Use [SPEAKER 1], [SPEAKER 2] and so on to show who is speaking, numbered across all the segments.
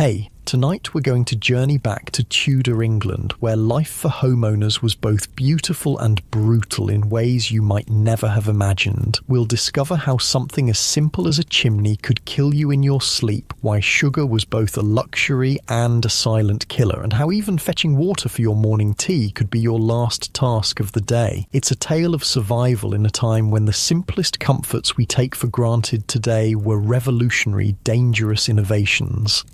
[SPEAKER 1] Hey, tonight we're going to journey back to Tudor England, where life for homeowners was both beautiful and brutal in ways you might never have imagined. We'll discover how something as simple as a chimney could kill you in your sleep, why sugar was both a luxury and a silent killer, and how even fetching water for your morning tea could be your last task of the day. It's a tale of survival in a time when the simplest comforts we take for granted today were revolutionary, dangerous innovations.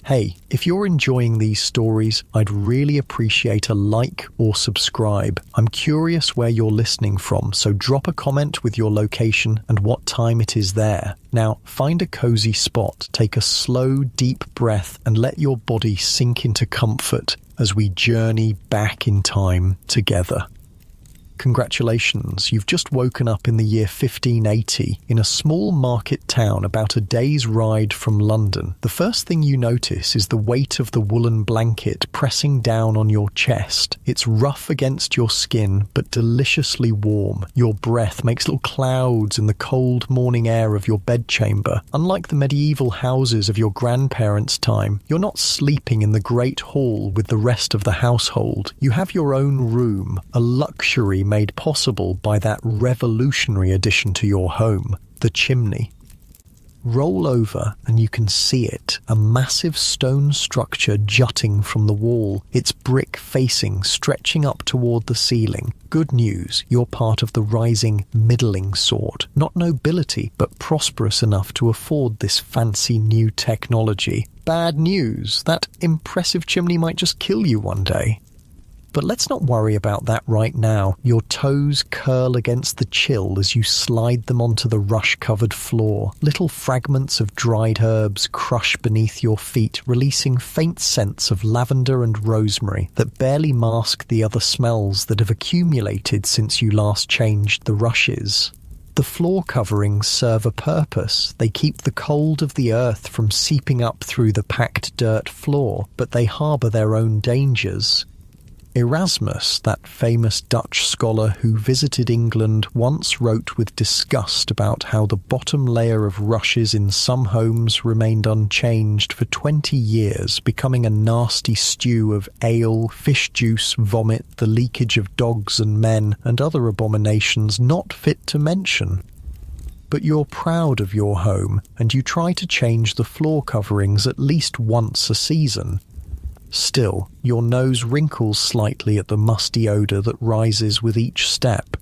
[SPEAKER 1] Hey, if you're enjoying these stories, I'd really appreciate a like or subscribe. I'm curious where you're listening from, so drop a comment with your location and what time it is there. Now, find a cozy spot, take a slow, deep breath, and let your body sink into comfort as we journey back in time together. Congratulations, you've just woken up in the year 1580 in a small market town about a day's ride from London. The first thing you notice is the weight of the woolen blanket pressing down on your chest. It's rough against your skin, but deliciously warm. Your breath makes little clouds in the cold morning air of your bedchamber. Unlike the medieval houses of your grandparents' time, you're not sleeping in the great hall with the rest of the household. You have your own room, a luxury made possible by that revolutionary addition to your home, the chimney. Roll over and you can see it, a massive stone structure jutting from the wall, its brick facing stretching up toward the ceiling. Good news, you're part of the rising middling sort, not nobility, but prosperous enough to afford this fancy new technology. Bad news, that impressive chimney might just kill you one day. But let's not worry about that right now. Your toes curl against the chill as you slide them onto the rush-covered floor. Little fragments of dried herbs crush beneath your feet, releasing faint scents of lavender and rosemary that barely mask the other smells that have accumulated since you last changed the rushes. The floor coverings serve a purpose. They keep the cold of the earth from seeping up through the packed dirt floor, but they harbour their own dangers. Erasmus, that famous Dutch scholar who visited England, once wrote with disgust about how the bottom layer of rushes in some homes remained unchanged for 20 years, becoming a nasty stew of ale, fish juice, vomit, the leakage of dogs and men, and other abominations not fit to mention. But you're proud of your home, and you try to change the floor coverings at least once a season. Still, your nose wrinkles slightly at the musty odour that rises with each step.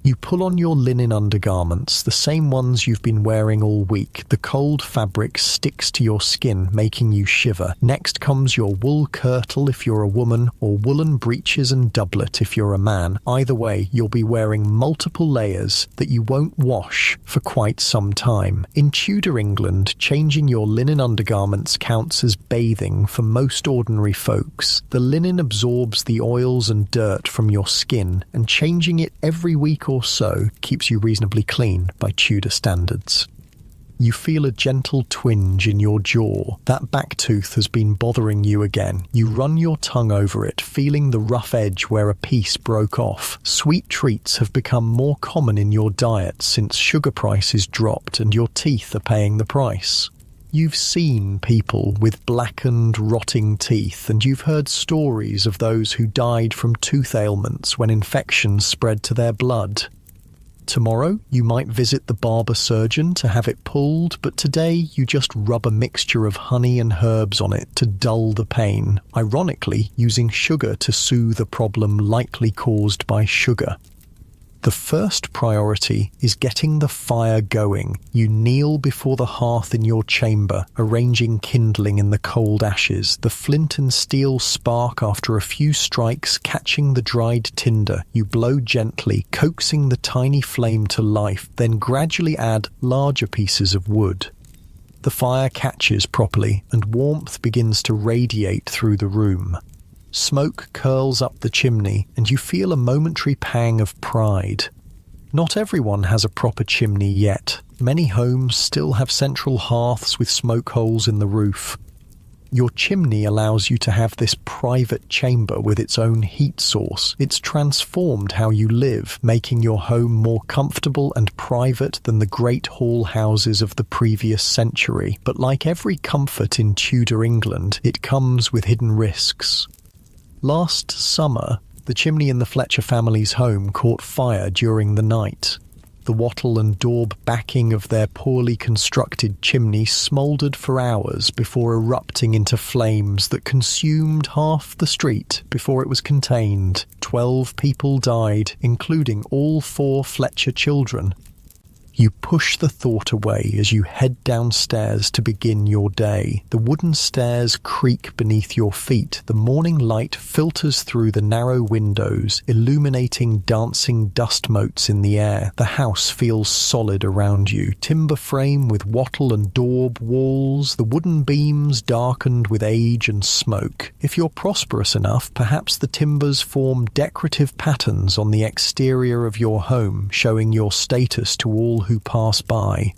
[SPEAKER 1] You pull on your linen undergarments, the same ones you've been wearing all week. The cold fabric sticks to your skin, making you shiver. Next comes your wool kirtle if you're a woman, or woolen breeches and doublet if you're a man. Either way, you'll be wearing multiple layers that you won't wash for quite some time. In Tudor England, changing your linen undergarments counts as bathing for most ordinary folks. The linen absorbs the oils and dirt from your skin, and changing it every week or so keeps you reasonably clean by Tudor standards. You feel a gentle twinge in your jaw. That back tooth has been bothering you again. You run your tongue over it, feeling the rough edge where a piece broke off. Sweet treats have become more common in your diet since sugar prices dropped and your teeth are paying the price. You've seen people with blackened, rotting teeth, and you've heard stories of those who died from tooth ailments when infections spread to their blood. Tomorrow, you might visit the barber surgeon to have it pulled, but today you just rub a mixture of honey and herbs on it to dull the pain, ironically using sugar to soothe a problem likely caused by sugar. The first priority is getting the fire going. You kneel before the hearth in your chamber, arranging kindling in the cold ashes, the flint and steel spark after a few strikes catching the dried tinder. You blow gently, coaxing the tiny flame to life, then gradually add larger pieces of wood. The fire catches properly, and warmth begins to radiate through the room. Smoke curls up the chimney, and you feel a momentary pang of pride. Not everyone has a proper chimney yet. Many homes still have central hearths with smoke holes in the roof. Your chimney allows you to have this private chamber with its own heat source. It's transformed how you live, making your home more comfortable and private than the great hall houses of the previous century. But like every comfort in Tudor England, it comes with hidden risks. Last summer, the chimney in the Fletcher family's home caught fire during the night. The wattle and daub backing of their poorly constructed chimney smouldered for hours before erupting into flames that consumed half the street before it was contained. 12 people died, including all 4 Fletcher children. You push the thought away as you head downstairs to begin your day. The wooden stairs creak beneath your feet. The morning light filters through the narrow windows, illuminating dancing dust motes in the air. The house feels solid around you. Timber frame with wattle and daub walls, the wooden beams darkened with age and smoke. If you're prosperous enough, perhaps the timbers form decorative patterns on the exterior of your home, showing your status to all who pass by.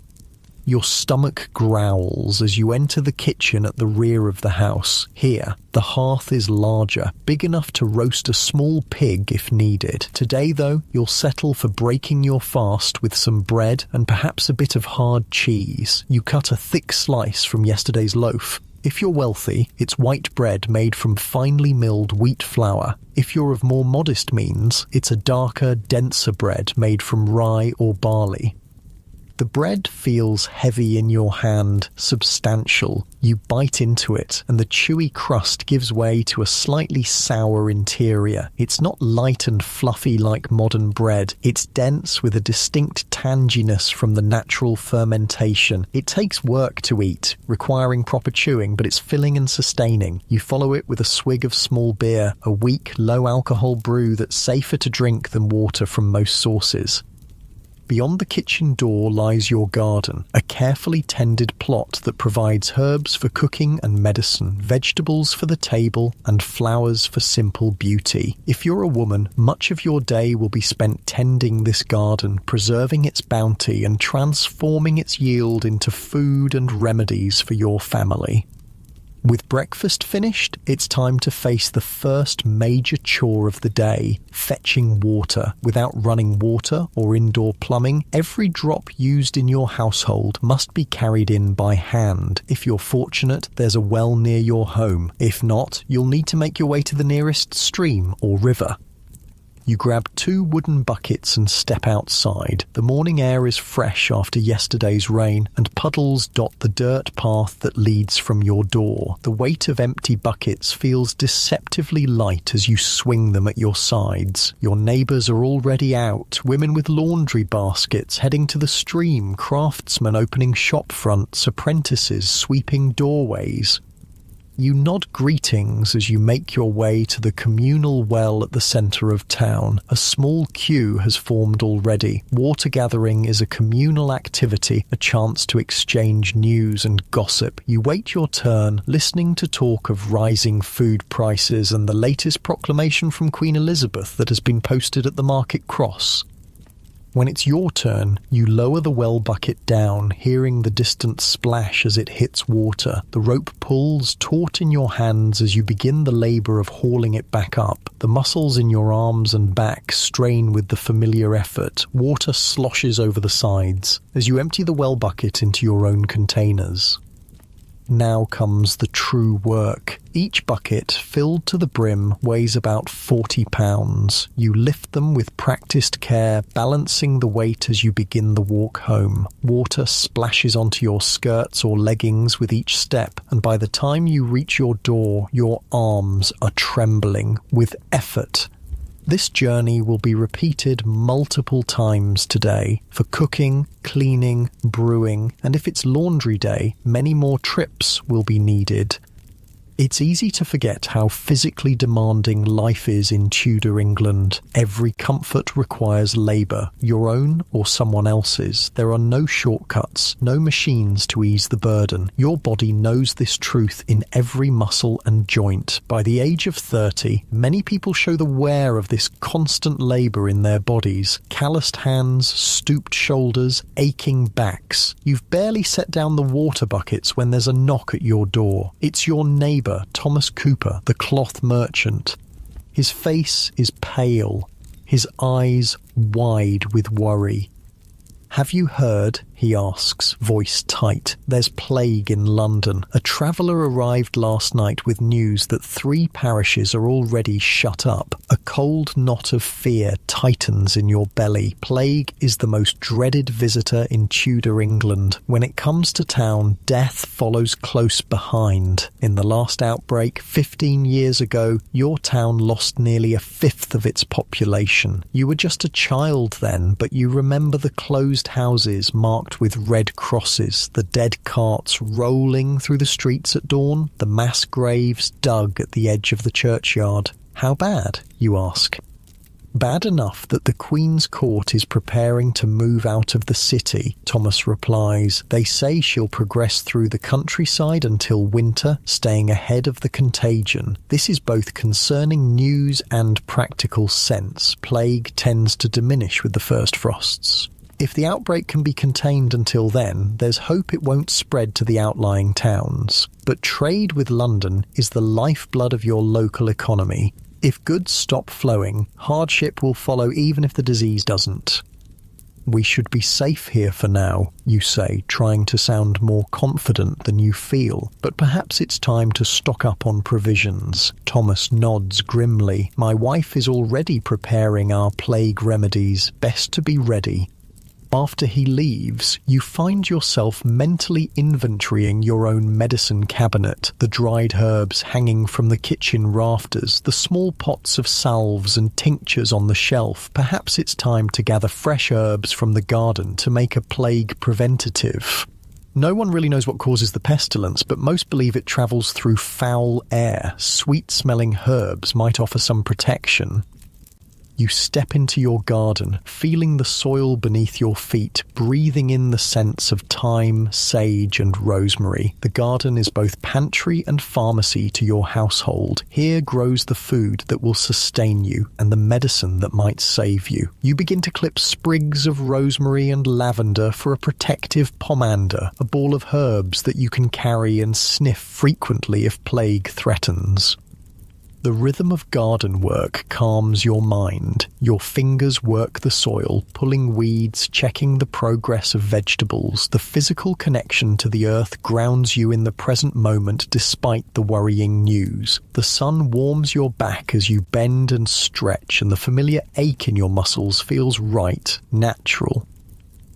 [SPEAKER 1] Your stomach growls as you enter the kitchen at the rear of the house. Here, the hearth is larger, big enough to roast a small pig if needed. Today, though, you'll settle for breaking your fast with some bread and perhaps a bit of hard cheese. You cut a thick slice from yesterday's loaf. If you're wealthy, it's white bread made from finely milled wheat flour. If you're of more modest means, it's a darker, denser bread made from rye or barley. The bread feels heavy in your hand, substantial. You bite into it, and the chewy crust gives way to a slightly sour interior. It's not light and fluffy like modern bread. It's dense with a distinct tanginess from the natural fermentation. It takes work to eat, requiring proper chewing, but it's filling and sustaining. You follow it with a swig of small beer, a weak, low-alcohol brew that's safer to drink than water from most sources. Beyond the kitchen door lies your garden, a carefully tended plot that provides herbs for cooking and medicine, vegetables for the table, and flowers for simple beauty. If you're a woman, much of your day will be spent tending this garden, preserving its bounty and transforming its yield into food and remedies for your family. With breakfast finished, it's time to face the first major chore of the day, fetching water. Without running water or indoor plumbing, every drop used in your household must be carried in by hand. If you're fortunate, there's a well near your home. If not, you'll need to make your way to the nearest stream or river. You grab 2 wooden buckets and step outside. The morning air is fresh after yesterday's rain, and puddles dot the dirt path that leads from your door. The weight of empty buckets feels deceptively light as you swing them at your sides. Your neighbours are already out, women with laundry baskets heading to the stream, craftsmen opening shop fronts, apprentices sweeping doorways. You nod greetings as you make your way to the communal well at the centre of town. A small queue has formed already. Water gathering is a communal activity, a chance to exchange news and gossip. You wait your turn, listening to talk of rising food prices and the latest proclamation from Queen Elizabeth that has been posted at the Market Cross. When it's your turn, you lower the well bucket down, hearing the distant splash as it hits water. The rope pulls taut in your hands as you begin the labour of hauling it back up. The muscles in your arms and back strain with the familiar effort. Water sloshes over the sides as you empty the well bucket into your own containers. Now comes the true work. Each bucket, filled to the brim, weighs about 40 pounds. You lift them with practiced care, balancing the weight as you begin the walk home. Water splashes onto your skirts or leggings with each step, and by the time you reach your door, your arms are trembling with effort. This journey will be repeated multiple times today for cooking, cleaning, brewing, and if it's laundry day, many more trips will be needed. It's easy to forget how physically demanding life is in Tudor England. Every comfort requires labour, your own or someone else's. There are no shortcuts, no machines to ease the burden. Your body knows this truth in every muscle and joint. By the age of 30, many people show the wear of this constant labour in their bodies. Calloused hands, stooped shoulders, aching backs. You've barely set down the water buckets when there's a knock at your door. It's your neighbour, Thomas Cooper, the cloth merchant. His face is pale, his eyes wide with worry. "Have you heard?" he asks, voice tight. "There's plague in London. A traveller arrived last night with news that 3 parishes are already shut up. A cold knot of fear tightens in your belly. Plague is the most dreaded visitor in Tudor England. When it comes to town, death follows close behind. In the last outbreak, 15 years ago, your town lost nearly a fifth of its population. You were just a child then, but you remember the closed houses marked with red crosses, the dead carts rolling through the streets at dawn, the mass graves dug at the edge of the churchyard. How bad, you ask? Bad enough that the Queen's Court is preparing to move out of the city, Thomas replies. They say she'll progress through the countryside until winter, staying ahead of the contagion. This is both concerning news and practical sense. Plague tends to diminish with the first frosts. If the outbreak can be contained until then, there's hope it won't spread to the outlying towns. But trade with London is the lifeblood of your local economy. If goods stop flowing, hardship will follow even if the disease doesn't. We should be safe here for now, you say, trying to sound more confident than you feel. But perhaps it's time to stock up on provisions. Thomas nods grimly. My wife is already preparing our plague remedies. Best to be ready. After he leaves, you find yourself mentally inventorying your own medicine cabinet, the dried herbs hanging from the kitchen rafters, the small pots of salves and tinctures on the shelf. Perhaps it's time to gather fresh herbs from the garden to make a plague preventative. No one really knows what causes the pestilence, but most believe it travels through foul air. Sweet-smelling herbs might offer some protection. You step into your garden, feeling the soil beneath your feet, breathing in the scents of thyme, sage and rosemary. The garden is both pantry and pharmacy to your household. Here grows the food that will sustain you and the medicine that might save you. You begin to clip sprigs of rosemary and lavender for a protective pomander, a ball of herbs that you can carry and sniff frequently if plague threatens. The rhythm of garden work calms your mind. Your fingers work the soil, pulling weeds, checking the progress of vegetables. The physical connection to the earth grounds you in the present moment despite the worrying news. The sun warms your back as you bend and stretch, and the familiar ache in your muscles feels right, natural.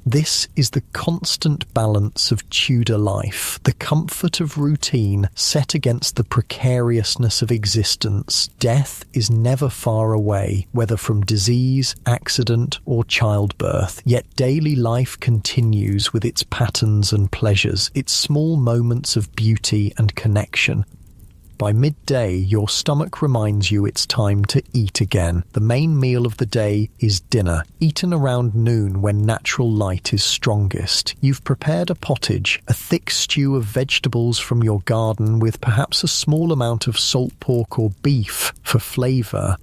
[SPEAKER 1] This is the constant balance of Tudor life, the comfort of routine set against the precariousness of existence. Death is never far away, whether from disease, accident, or childbirth, yet daily life continues with its patterns and pleasures, its small moments of beauty and connection. By midday, your stomach reminds you it's time to eat again. The main meal of the day is dinner, eaten around noon when natural light is strongest. You've prepared a pottage, a thick stew of vegetables from your garden with perhaps a small amount of salt pork or beef for flavour.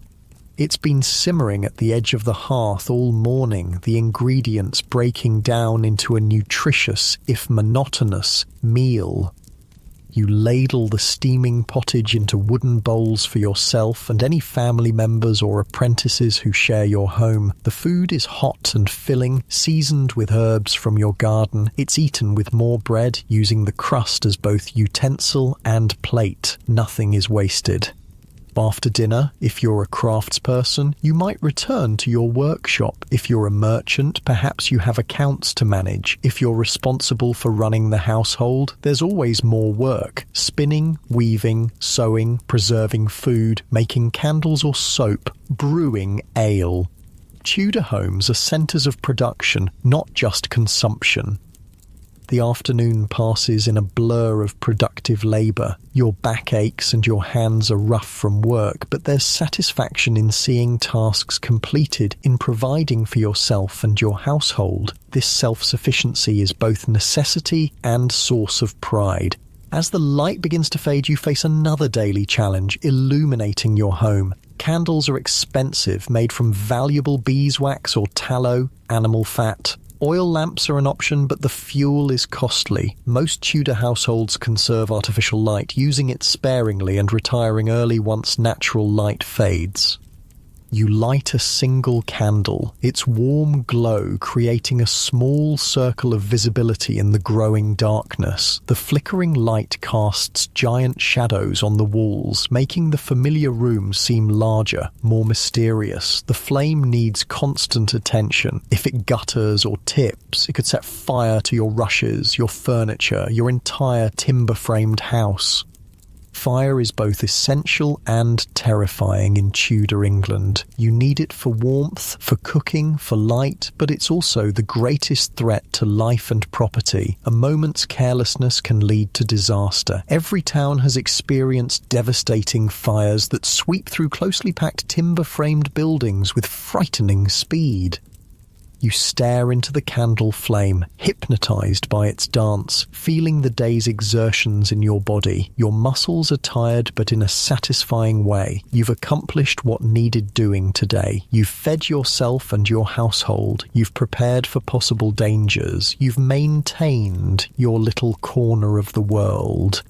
[SPEAKER 1] It's been simmering at the edge of the hearth all morning, the ingredients breaking down into a nutritious, if monotonous, meal. You ladle the steaming pottage into wooden bowls for yourself and any family members or apprentices who share your home. The food is hot and filling, seasoned with herbs from your garden. It's eaten with more bread, using the crust as both utensil and plate. Nothing is wasted. After dinner, if you're a craftsperson, you might return to your workshop. If you're a merchant, perhaps you have accounts to manage. If you're responsible for running the household, there's always more work. Spinning, weaving, sewing, preserving food, making candles or soap, brewing ale. Tudor homes are centres of production, not just consumption. The afternoon passes in a blur of productive labour. Your back aches and your hands are rough from work, but there's satisfaction in seeing tasks completed, in providing for yourself and your household. This self-sufficiency is both necessity and source of pride. As the light begins to fade, you face another daily challenge, illuminating your home. Candles are expensive, made from valuable beeswax or tallow, animal fat. Oil lamps are an option, but the fuel is costly. Most Tudor households conserve artificial light, using it sparingly and retiring early once natural light fades. You light a single candle, its warm glow creating a small circle of visibility in the growing darkness. The flickering light casts giant shadows on the walls, making the familiar room seem larger, more mysterious. The flame needs constant attention. If it gutters or tips, it could set fire to your rushes, your furniture, your entire timber-framed house. Fire is both essential and terrifying in Tudor England. You need it for warmth, for cooking, for light, but it's also the greatest threat to life and property. A moment's carelessness can lead to disaster. Every town has experienced devastating fires that sweep through closely packed timber-framed buildings with frightening speed. You stare into the candle flame, hypnotized by its dance, feeling the day's exertions in your body. Your muscles are tired, but in a satisfying way. You've accomplished what needed doing today. You've fed yourself and your household. You've prepared for possible dangers. You've maintained your little corner of the world.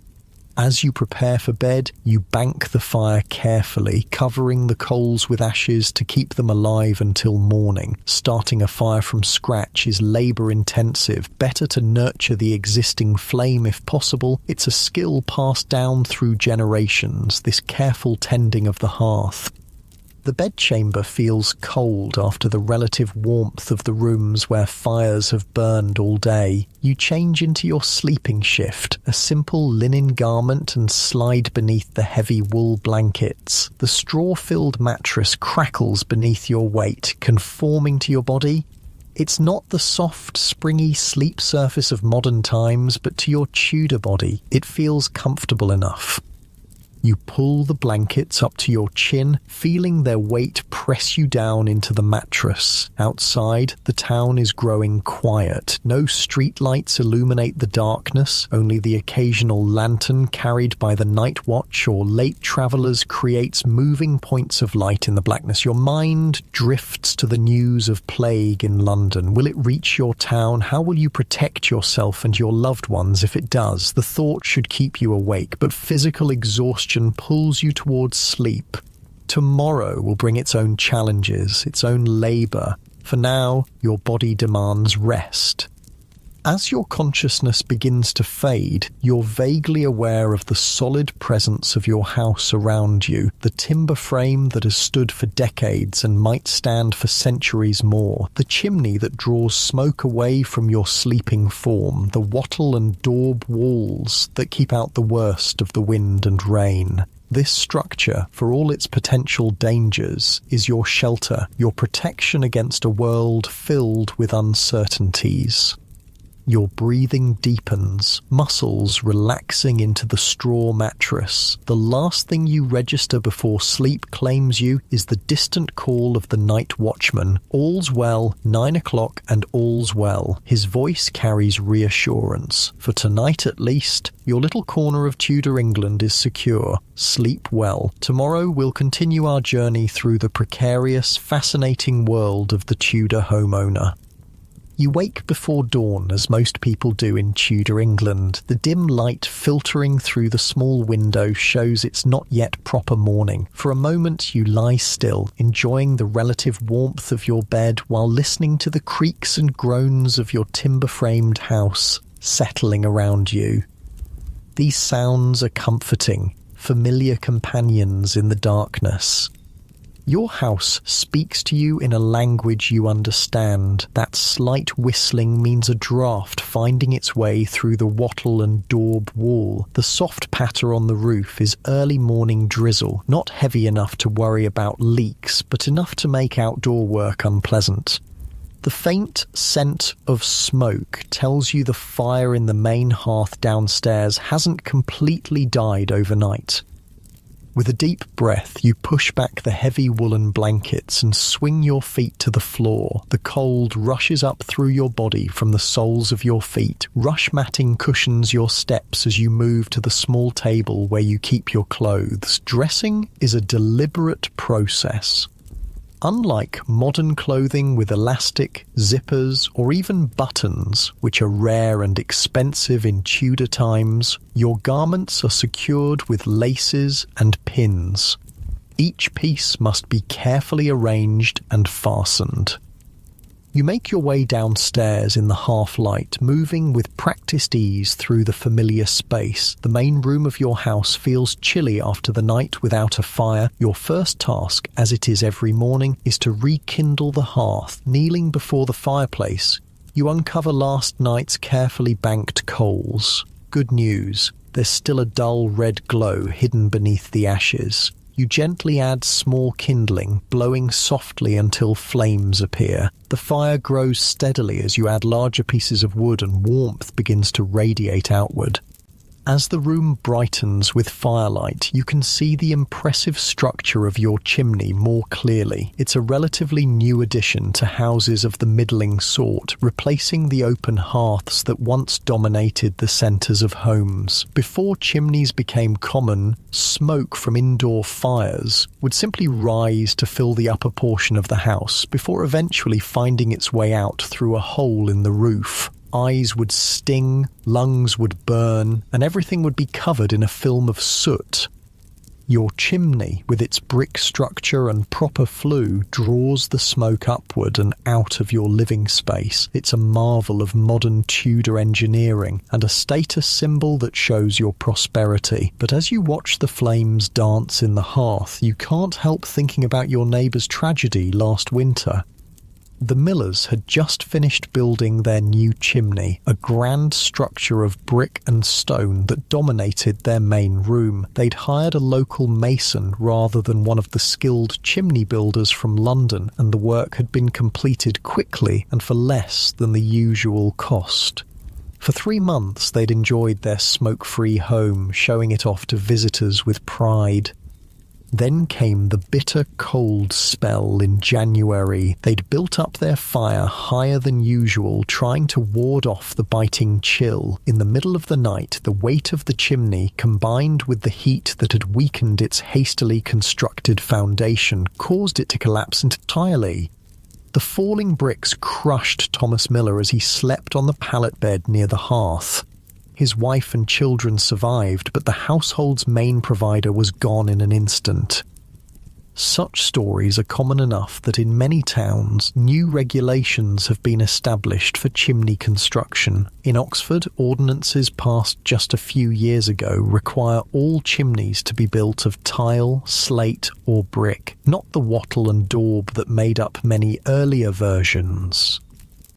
[SPEAKER 1] As you prepare for bed, you bank the fire carefully, covering the coals with ashes to keep them alive until morning. Starting a fire from scratch is labour-intensive. Better to nurture the existing flame if possible. It's a skill passed down through generations, this careful tending of the hearth. The bedchamber feels cold after the relative warmth of the rooms where fires have burned all day. You change into your sleeping shift, a simple linen garment, and slide beneath the heavy wool blankets. The straw-filled mattress crackles beneath your weight, conforming to your body. It's not the soft, springy sleep surface of modern times, but to your Tudor body, it feels comfortable enough. You pull the blankets up to your chin, feeling their weight press you down into the mattress. Outside, the town is growing quiet. No streetlights illuminate the darkness. Only the occasional lantern carried by the night watch or late travellers creates moving points of light in the blackness. Your mind drifts to the news of plague in London. Will it reach your town? How will you protect yourself and your loved ones if it does? The thought should keep you awake, but physical exhaustion pulls you towards sleep. Tomorrow will bring its own challenges, its own labour. For now, your body demands rest. As your consciousness begins to fade, you're vaguely aware of the solid presence of your house around you, the timber frame that has stood for decades and might stand for centuries more, the chimney that draws smoke away from your sleeping form, the wattle and daub walls that keep out the worst of the wind and rain. This structure, for all its potential dangers, is your shelter, your protection against a world filled with uncertainties. Your breathing deepens, muscles relaxing into the straw mattress. The last thing you register before sleep claims you is the distant call of the night watchman. All's well, 9 o'clock, and all's well. His voice carries reassurance. For tonight at least, your little corner of Tudor England is secure. Sleep well. Tomorrow we'll continue our journey through the precarious, fascinating world of the Tudor homeowner. You wake before dawn, as most people do in Tudor England. The dim light filtering through the small window shows it's not yet proper morning. For a moment you lie still, enjoying the relative warmth of your bed while listening to the creaks and groans of your timber-framed house settling around you. These sounds are comforting, familiar companions in the darkness. Your house speaks to you in a language you understand. That slight whistling means a draft finding its way through the wattle and daub wall. The soft patter on the roof is early morning drizzle, not heavy enough to worry about leaks, but enough to make outdoor work unpleasant. The faint scent of smoke tells you the fire in the main hearth downstairs hasn't completely died overnight. With a deep breath, you push back the heavy woolen blankets and swing your feet to the floor. The cold rushes up through your body from the soles of your feet. Rush matting cushions your steps as you move to the small table where you keep your clothes. Dressing is a deliberate process. Unlike modern clothing with elastic, zippers, or even buttons, which are rare and expensive in Tudor times, your garments are secured with laces and pins. Each piece must be carefully arranged and fastened. You make your way downstairs in the half-light, moving with practiced ease through the familiar space. The main room of your house feels chilly after the night without a fire. Your first task, as it is every morning, is to rekindle the hearth. Kneeling before the fireplace, you uncover last night's carefully banked coals. Good news, there's still a dull red glow hidden beneath the ashes. You gently add small kindling, blowing softly until flames appear. The fire grows steadily as you add larger pieces of wood and warmth begins to radiate outward. As the room brightens with firelight, you can see the impressive structure of your chimney more clearly. It's a relatively new addition to houses of the middling sort, replacing the open hearths that once dominated the centres of homes. Before chimneys became common, smoke from indoor fires would simply rise to fill the upper portion of the house, before eventually finding its way out through a hole in the roof. Eyes would sting, lungs would burn, and everything would be covered in a film of soot. Your chimney, with its brick structure and proper flue, draws the smoke upward and out of your living space. It's a marvel of modern Tudor engineering and a status symbol that shows your prosperity. But as you watch the flames dance in the hearth, you can't help thinking about your neighbour's tragedy last winter. The Millers had just finished building their new chimney, a grand structure of brick and stone that dominated their main room. They'd hired a local mason rather than one of the skilled chimney builders from London, and the work had been completed quickly and for less than the usual cost. For 3 months they'd enjoyed their smoke-free home, showing it off to visitors with pride. Then came the bitter cold spell in January. They'd built up their fire higher than usual, trying to ward off the biting chill. In the middle of the night, the weight of the chimney, combined with the heat that had weakened its hastily constructed foundation, caused it to collapse entirely. The falling bricks crushed Thomas Miller as he slept on the pallet bed near the hearth. His wife and children survived, but the household's main provider was gone in an instant. Such stories are common enough that in many towns, new regulations have been established for chimney construction. In Oxford, ordinances passed just a few years ago require all chimneys to be built of tile, slate, or brick, not the wattle and daub that made up many earlier versions.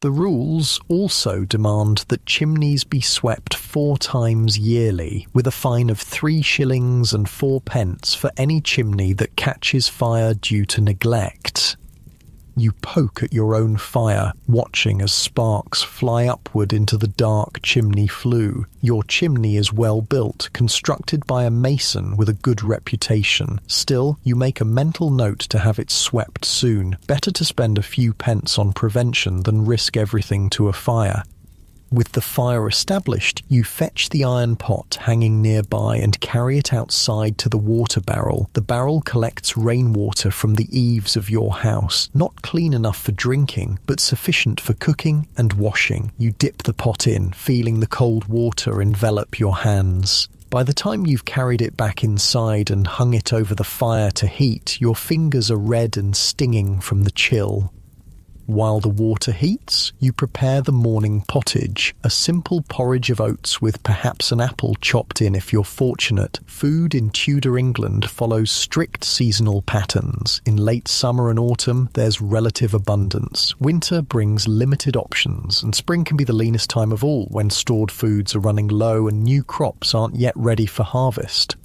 [SPEAKER 1] The rules also demand that chimneys be swept 4 times yearly, with a fine of 3 shillings and 4 pence for any chimney that catches fire due to neglect. You poke at your own fire, watching as sparks fly upward into the dark chimney flue. Your chimney is well built, constructed by a mason with a good reputation. Still, you make a mental note to have it swept soon. Better to spend a few pence on prevention than risk everything to a fire. With the fire established, you fetch the iron pot hanging nearby and carry it outside to the water barrel. The barrel collects rainwater from the eaves of your house, not clean enough for drinking, but sufficient for cooking and washing. You dip the pot in, feeling the cold water envelop your hands. By the time you've carried it back inside and hung it over the fire to heat, your fingers are red and stinging from the chill. While the water heats, you prepare the morning pottage, a simple porridge of oats with perhaps an apple chopped in if you're fortunate. Food in Tudor England follows strict seasonal patterns. In late summer and autumn, there's relative abundance. Winter brings limited options, and spring can be the leanest time of all when stored foods are running low and new crops aren't yet ready for harvest.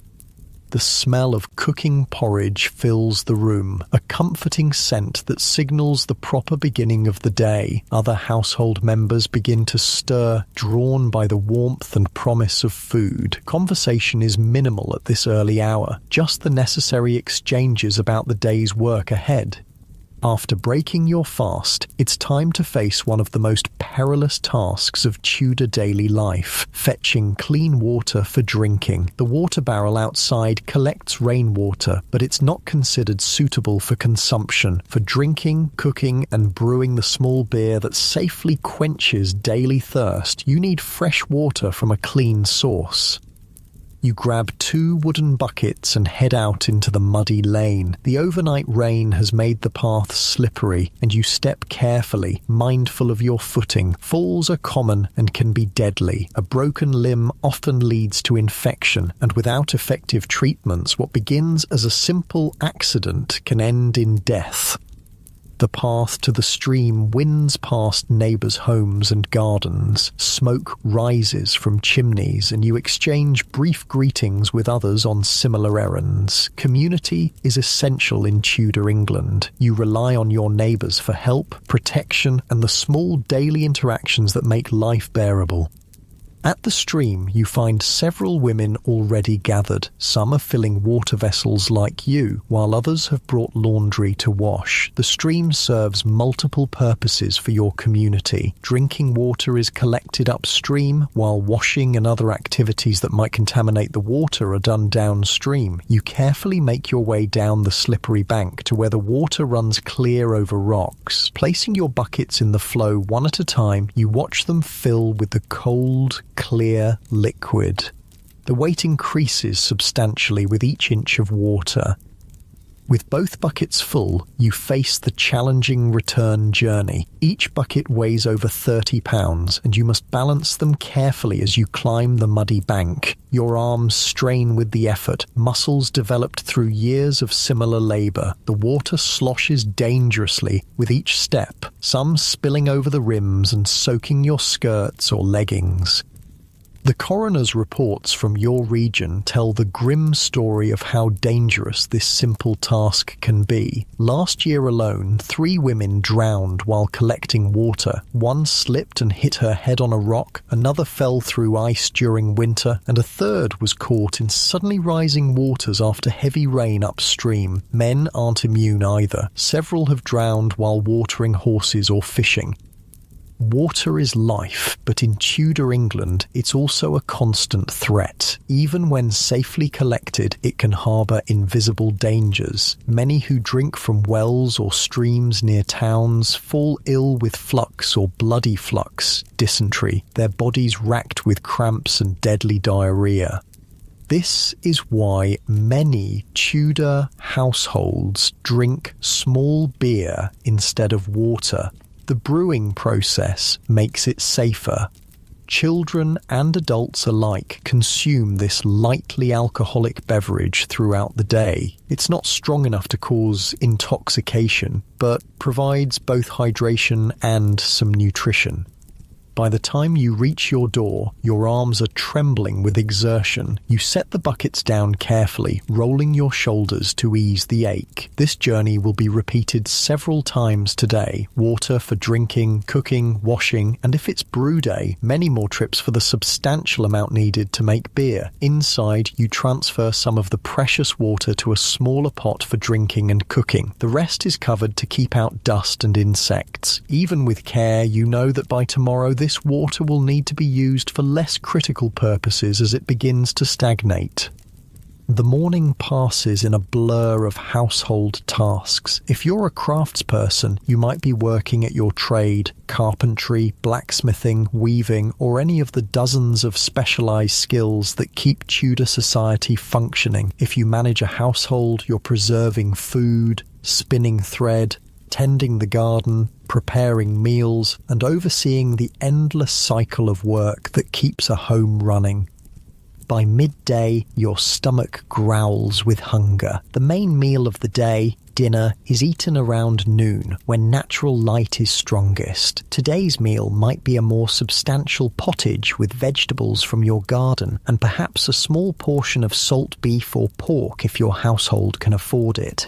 [SPEAKER 1] the smell of cooking porridge fills the room, a comforting scent that signals the proper beginning of the day. Other household members begin to stir, drawn by the warmth and promise of food. Conversation is minimal at this early hour, just the necessary exchanges about the day's work ahead. After breaking your fast, it's time to face one of the most perilous tasks of Tudor daily life, fetching clean water for drinking. The water barrel outside collects rainwater, but it's not considered suitable for consumption. For drinking, cooking, and brewing the small beer that safely quenches daily thirst, you need fresh water from a clean source. You grab 2 wooden buckets and head out into the muddy lane. The overnight rain has made the path slippery, and you step carefully, mindful of your footing. Falls are common and can be deadly. A broken limb often leads to infection, and without effective treatments, what begins as a simple accident can end in death. The path to the stream winds past neighbours' homes and gardens. Smoke rises from chimneys, and you exchange brief greetings with others on similar errands. Community is essential in Tudor England. You rely on your neighbours for help, protection, and the small daily interactions that make life bearable. At the stream, you find several women already gathered. Some are filling water vessels like you, while others have brought laundry to wash. The stream serves multiple purposes for your community. Drinking water is collected upstream, while washing and other activities that might contaminate the water are done downstream. You carefully make your way down the slippery bank to where the water runs clear over rocks. Placing your buckets in the flow one at a time, you watch them fill with the cold, clear liquid. The weight increases substantially with each inch of water. With both buckets full, you face the challenging return journey. Each bucket weighs over 30 pounds, and you must balance them carefully as you climb the muddy bank. Your arms strain with the effort, muscles developed through years of similar labour. The water sloshes dangerously with each step, some spilling over the rims and soaking your skirts or leggings. The coroner's reports from your region tell the grim story of how dangerous this simple task can be. Last year alone, 3 women drowned while collecting water. One slipped and hit her head on a rock, another fell through ice during winter, and a third was caught in suddenly rising waters after heavy rain upstream. Men aren't immune either. Several have drowned while watering horses or fishing. Water is life, but in Tudor England, it's also a constant threat. Even when safely collected, it can harbour invisible dangers. Many who drink from wells or streams near towns fall ill with flux or bloody flux, dysentery, their bodies racked with cramps and deadly diarrhoea. This is why many Tudor households drink small beer instead of water. The brewing process makes it safer. Children and adults alike consume this lightly alcoholic beverage throughout the day. It's not strong enough to cause intoxication, but provides both hydration and some nutrition. By the time you reach your door, your arms are trembling with exertion. You set the buckets down carefully, rolling your shoulders to ease the ache. This journey will be repeated several times today. Water for drinking, cooking, washing, and if it's brew day, many more trips for the substantial amount needed to make beer. Inside, you transfer some of the precious water to a smaller pot for drinking and cooking. The rest is covered to keep out dust and insects. Even with care, you know that by tomorrow this water will need to be used for less critical purposes as it begins to stagnate. The morning passes in a blur of household tasks. If you're a craftsperson, you might be working at your trade, carpentry, blacksmithing, weaving, or any of the dozens of specialised skills that keep Tudor society functioning. If you manage a household, you're preserving food, spinning thread, tending the garden, preparing meals, and overseeing the endless cycle of work that keeps a home running. By midday, your stomach growls with hunger. The main meal of the day, dinner, is eaten around noon, when natural light is strongest. Today's meal might be a more substantial pottage with vegetables from your garden, and perhaps a small portion of salt beef or pork if your household can afford it.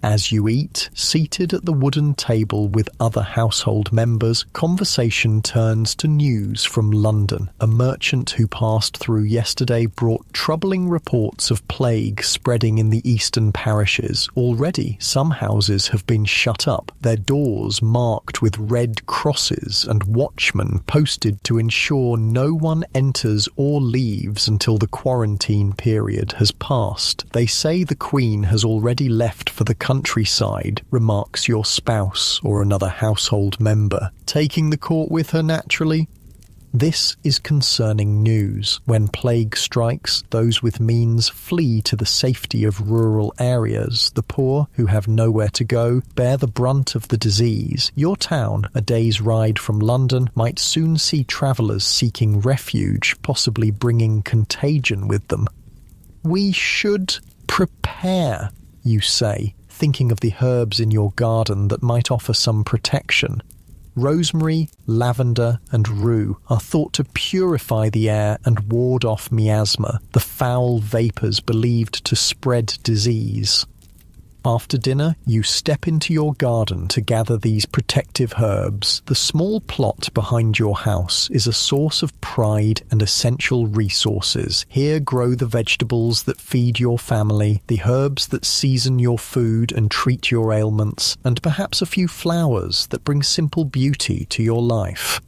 [SPEAKER 1] As you eat, seated at the wooden table with other household members, conversation turns to news from London. A merchant who passed through yesterday brought troubling reports of plague spreading in the eastern parishes. Already, some houses have been shut up, their doors marked with red crosses, and watchmen posted to ensure no one enters or leaves until the quarantine period has passed. They say the Queen has already left for the countryside, remarks your spouse or another household member, taking the court with her naturally. This is concerning news. When plague strikes, those with means flee to the safety of rural areas. The poor, who have nowhere to go, bear the brunt of the disease. Your town, a day's ride from London, might soon see travellers seeking refuge, possibly bringing contagion with them. We should prepare, you say, thinking of the herbs in your garden that might offer some protection. Rosemary, lavender, and rue are thought to purify the air and ward off miasma, the foul vapours believed to spread disease. After dinner, you step into your garden to gather these protective herbs. The small plot behind your house is a source of pride and essential resources. Here grow the vegetables that feed your family, the herbs that season your food and treat your ailments, and perhaps a few flowers that bring simple beauty to your life.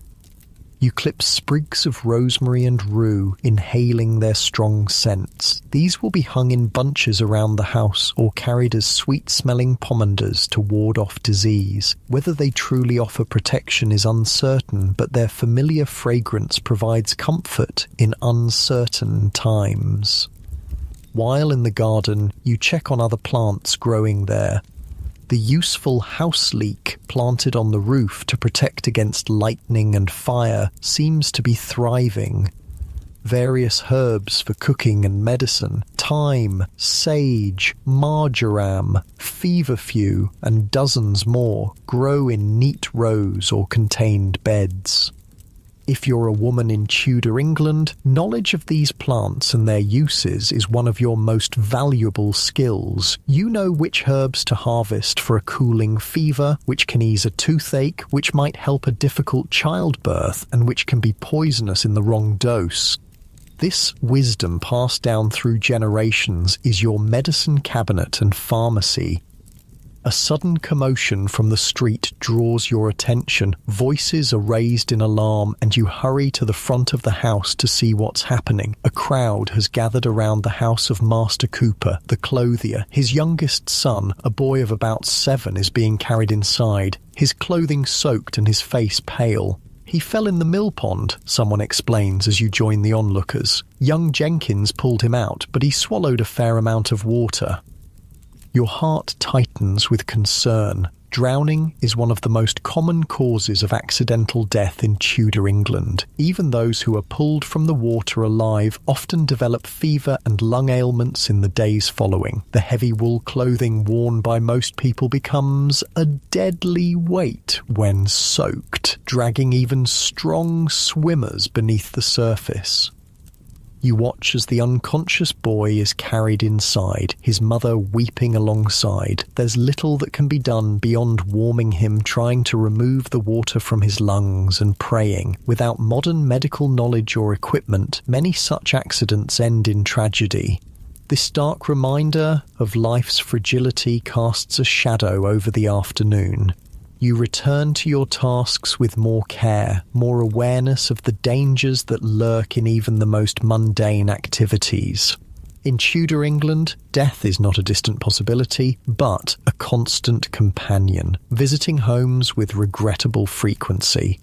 [SPEAKER 1] You clip sprigs of rosemary and rue, inhaling their strong scents. These will be hung in bunches around the house or carried as sweet-smelling pomanders to ward off disease. Whether they truly offer protection is uncertain, but their familiar fragrance provides comfort in uncertain times. While in the garden, you check on other plants growing there. The useful house leek planted on the roof to protect against lightning and fire seems to be thriving. Various herbs for cooking and medicine, thyme, sage, marjoram, feverfew, and dozens more grow in neat rows or contained beds. If you're a woman in Tudor England, knowledge of these plants and their uses is one of your most valuable skills. You know which herbs to harvest for a cooling fever, which can ease a toothache, which might help a difficult childbirth, and which can be poisonous in the wrong dose. This wisdom passed down through generations is your medicine cabinet and pharmacy. A sudden commotion from the street draws your attention. Voices are raised in alarm, and you hurry to the front of the house to see what's happening. A crowd has gathered around the house of Master Cooper, the clothier. His youngest son, a boy of about 7, is being carried inside, his clothing soaked and his face pale. He fell in the mill pond, someone explains as you join the onlookers. Young Jenkins pulled him out, but he swallowed a fair amount of water. Your heart tightens with concern. Drowning is one of the most common causes of accidental death in Tudor England. Even those who are pulled from the water alive often develop fever and lung ailments in the days following. The heavy wool clothing worn by most people becomes a deadly weight when soaked, dragging even strong swimmers beneath the surface. You watch as the unconscious boy is carried inside, his mother weeping alongside. There's little that can be done beyond warming him, trying to remove the water from his lungs, and praying. Without modern medical knowledge or equipment, many such accidents end in tragedy. This stark reminder of life's fragility casts a shadow over the afternoon. You return to your tasks with more care, more awareness of the dangers that lurk in even the most mundane activities. In Tudor England, death is not a distant possibility, but a constant companion, visiting homes with regrettable frequency.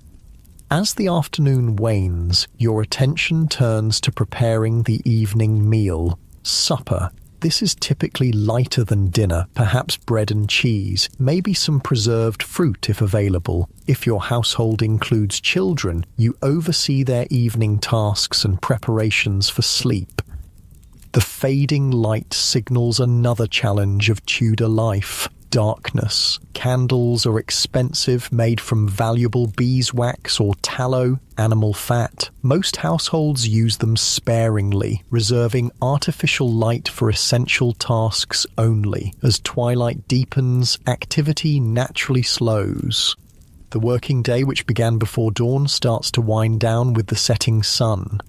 [SPEAKER 1] As the afternoon wanes, your attention turns to preparing the evening meal, supper. This is typically lighter than dinner, perhaps bread and cheese, maybe some preserved fruit if available. If your household includes children, you oversee their evening tasks and preparations for sleep. The fading light signals another challenge of Tudor life: darkness. Candles are expensive, made from valuable beeswax or tallow, animal fat. Most households use them sparingly, reserving artificial light for essential tasks only. As twilight deepens, activity naturally slows. The working day, which began before dawn, starts to wind down with the setting sun.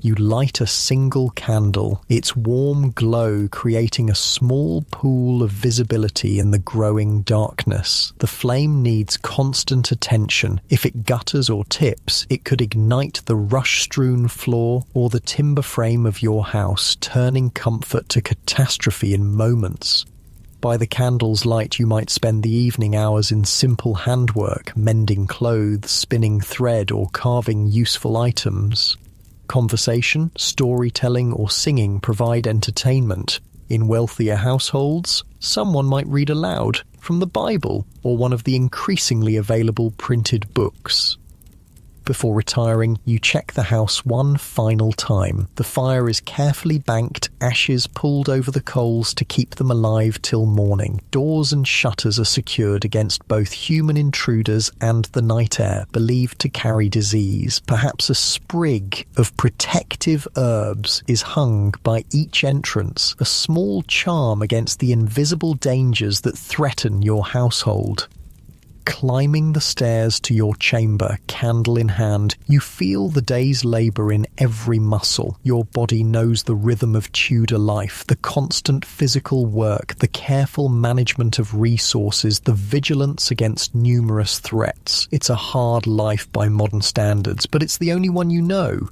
[SPEAKER 1] You light a single candle, its warm glow creating a small pool of visibility in the growing darkness. The flame needs constant attention. If it gutters or tips, it could ignite the rush-strewn floor or the timber frame of your house, turning comfort to catastrophe in moments. By the candle's light, you might spend the evening hours in simple handwork, mending clothes, spinning thread, or carving useful items. Conversation, storytelling, or singing provide entertainment. In wealthier households, someone might read aloud from the Bible or one of the increasingly available printed books. Before retiring, you check the house one final time. The fire is carefully banked, ashes pulled over the coals to keep them alive till morning. Doors and shutters are secured against both human intruders and the night air, believed to carry disease. Perhaps a sprig of protective herbs is hung by each entrance, a small charm against the invisible dangers that threaten your household. Climbing the stairs to your chamber, candle in hand, you feel the day's labour in every muscle. Your body knows the rhythm of Tudor life, the constant physical work, the careful management of resources, the vigilance against numerous threats. It's a hard life by modern standards, but it's the only one you know.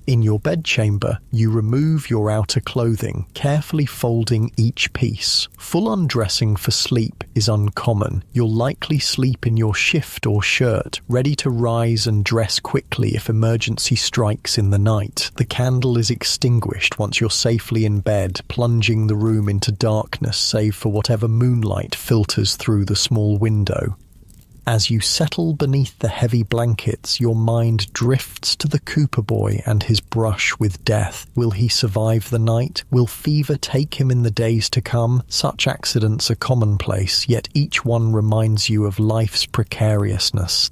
[SPEAKER 1] In your bedchamber, you remove your outer clothing, carefully folding each piece. Full undressing for sleep is uncommon. You'll likely sleep in your shift or shirt, ready to rise and dress quickly if emergency strikes in the night. The candle is extinguished once you're safely in bed, plunging the room into darkness save for whatever moonlight filters through the small window. As you settle beneath the heavy blankets, your mind drifts to the Cooper boy and his brush with death. Will he survive the night? Will fever take him in the days to come? Such accidents are commonplace, yet each one reminds you of life's precariousness.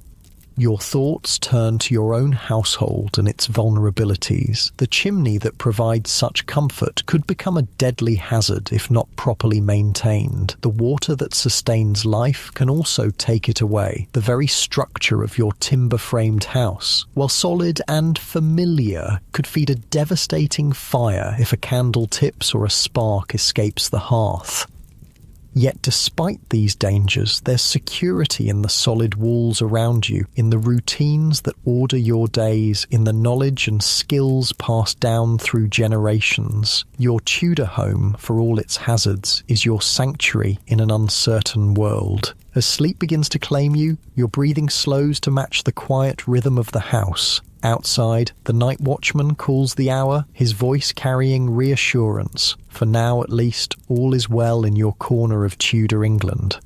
[SPEAKER 1] Your thoughts turn to your own household and its vulnerabilities. The chimney that provides such comfort could become a deadly hazard if not properly maintained. The water that sustains life can also take it away. The very structure of your timber-framed house, while solid and familiar, could feed a devastating fire if a candle tips or a spark escapes the hearth. Yet despite these dangers, there's security in the solid walls around you, in the routines that order your days, in the knowledge and skills passed down through generations. Your Tudor home, for all its hazards, is your sanctuary in an uncertain world. As sleep begins to claim you, your breathing slows to match the quiet rhythm of the house. Outside, the night watchman calls the hour, his voice carrying reassurance. For now, at least, all is well in your corner of Tudor England.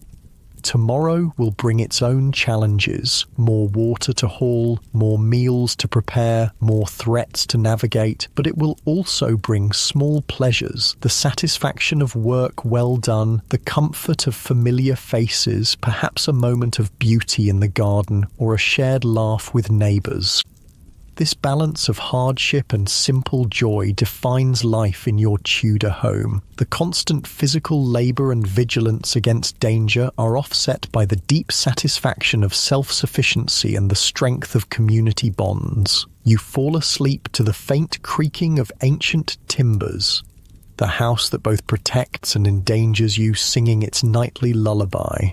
[SPEAKER 1] Tomorrow will bring its own challenges. More water to haul, more meals to prepare, more threats to navigate, but it will also bring small pleasures, the satisfaction of work well done, the comfort of familiar faces, perhaps a moment of beauty in the garden, or a shared laugh with neighbours. This balance of hardship and simple joy defines life in your Tudor home. The constant physical labour and vigilance against danger are offset by the deep satisfaction of self-sufficiency and the strength of community bonds. You fall asleep to the faint creaking of ancient timbers, the house that both protects and endangers you singing its nightly lullaby.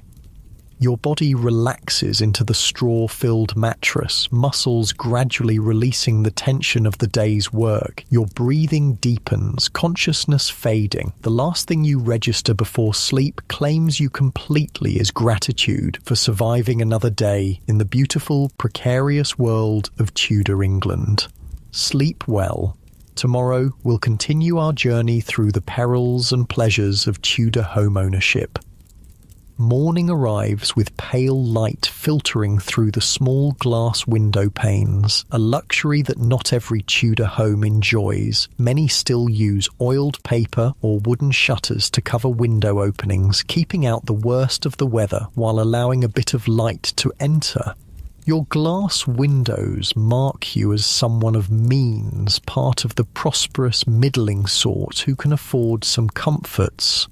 [SPEAKER 1] Your body relaxes into the straw-filled mattress, muscles gradually releasing the tension of the day's work. Your breathing deepens, consciousness fading. The last thing you register before sleep claims you completely as gratitude for surviving another day in the beautiful, precarious world of Tudor England. Sleep well. Tomorrow, we'll continue our journey through the perils and pleasures of Tudor home ownership. Morning arrives with pale light filtering through the small glass window panes, a luxury that not every Tudor home enjoys. Many still use oiled paper or wooden shutters to cover window openings, keeping out the worst of the weather while allowing a bit of light to enter. Your glass windows mark you as someone of means, part of the prosperous middling sort who can afford some comforts.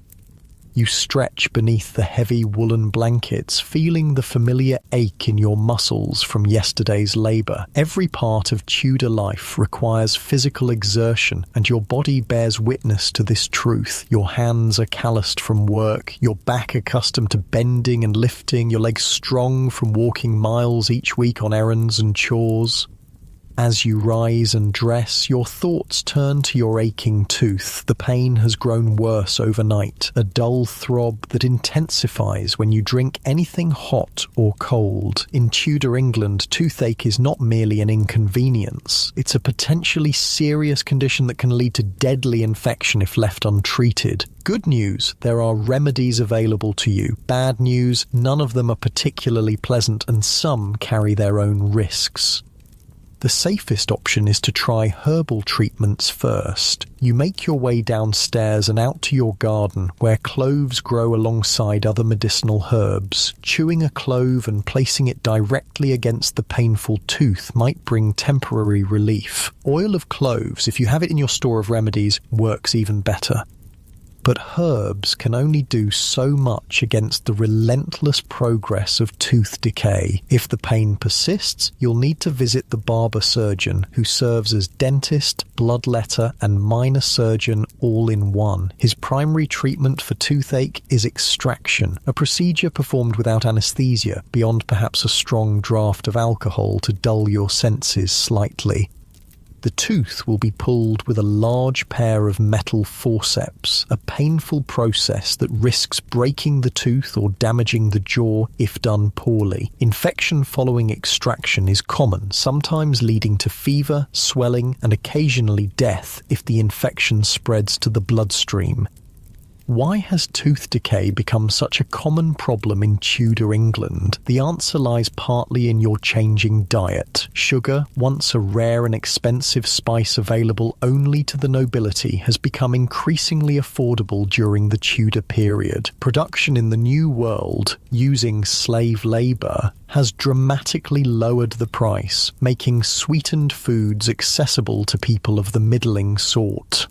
[SPEAKER 1] You stretch beneath the heavy woolen blankets, feeling the familiar ache in your muscles from yesterday's labour. Every part of Tudor life requires physical exertion, and your body bears witness to this truth. Your hands are calloused from work, your back accustomed to bending and lifting, your legs strong from walking miles each week on errands and chores. As you rise and dress, your thoughts turn to your aching tooth. The pain has grown worse overnight, a dull throb that intensifies when you drink anything hot or cold. In Tudor England, toothache is not merely an inconvenience. It's a potentially serious condition that can lead to deadly infection if left untreated. Good news, there are remedies available to you. Bad news, none of them are particularly pleasant, and some carry their own risks. The safest option is to try herbal treatments first. You make your way downstairs and out to your garden, where cloves grow alongside other medicinal herbs. Chewing a clove and placing it directly against the painful tooth might bring temporary relief. Oil of cloves, if you have it in your store of remedies, works even better. But herbs can only do so much against the relentless progress of tooth decay. If the pain persists, you'll need to visit the barber surgeon, who serves as dentist, bloodletter, and minor surgeon all in one. His primary treatment for toothache is extraction, a procedure performed without anesthesia, beyond perhaps a strong draught of alcohol to dull your senses slightly. The tooth will be pulled with a large pair of metal forceps, a painful process that risks breaking the tooth or damaging the jaw if done poorly. Infection following extraction is common, sometimes leading to fever, swelling, and occasionally death if the infection spreads to the bloodstream. Why has tooth decay become such a common problem in Tudor England? The answer lies partly in your changing diet. Sugar, once a rare and expensive spice available only to the nobility, has become increasingly affordable during the Tudor period. Production in the New World, using slave labour, has dramatically lowered the price, making sweetened foods accessible to people of the middling sort.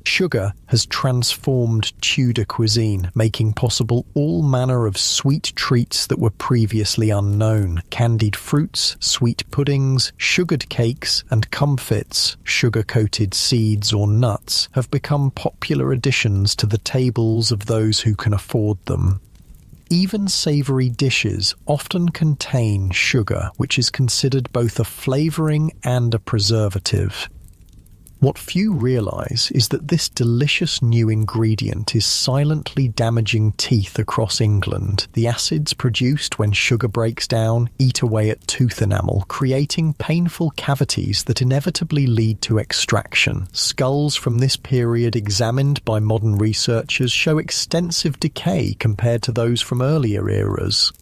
[SPEAKER 1] Sugar has transformed Tudor cuisine, making possible all manner of sweet treats that were previously unknown. Candied fruits, sweet puddings, sugared cakes, and comfits, sugar-coated seeds or nuts, have become popular additions to the tables of those who can afford them. Even savoury dishes often contain sugar, which is considered both a flavouring and a preservative. What few realise is that this delicious new ingredient is silently damaging teeth across England. The acids produced when sugar breaks down eat away at tooth enamel, creating painful cavities that inevitably lead to extraction. Skulls from this period examined by modern researchers show extensive decay compared to those from earlier eras.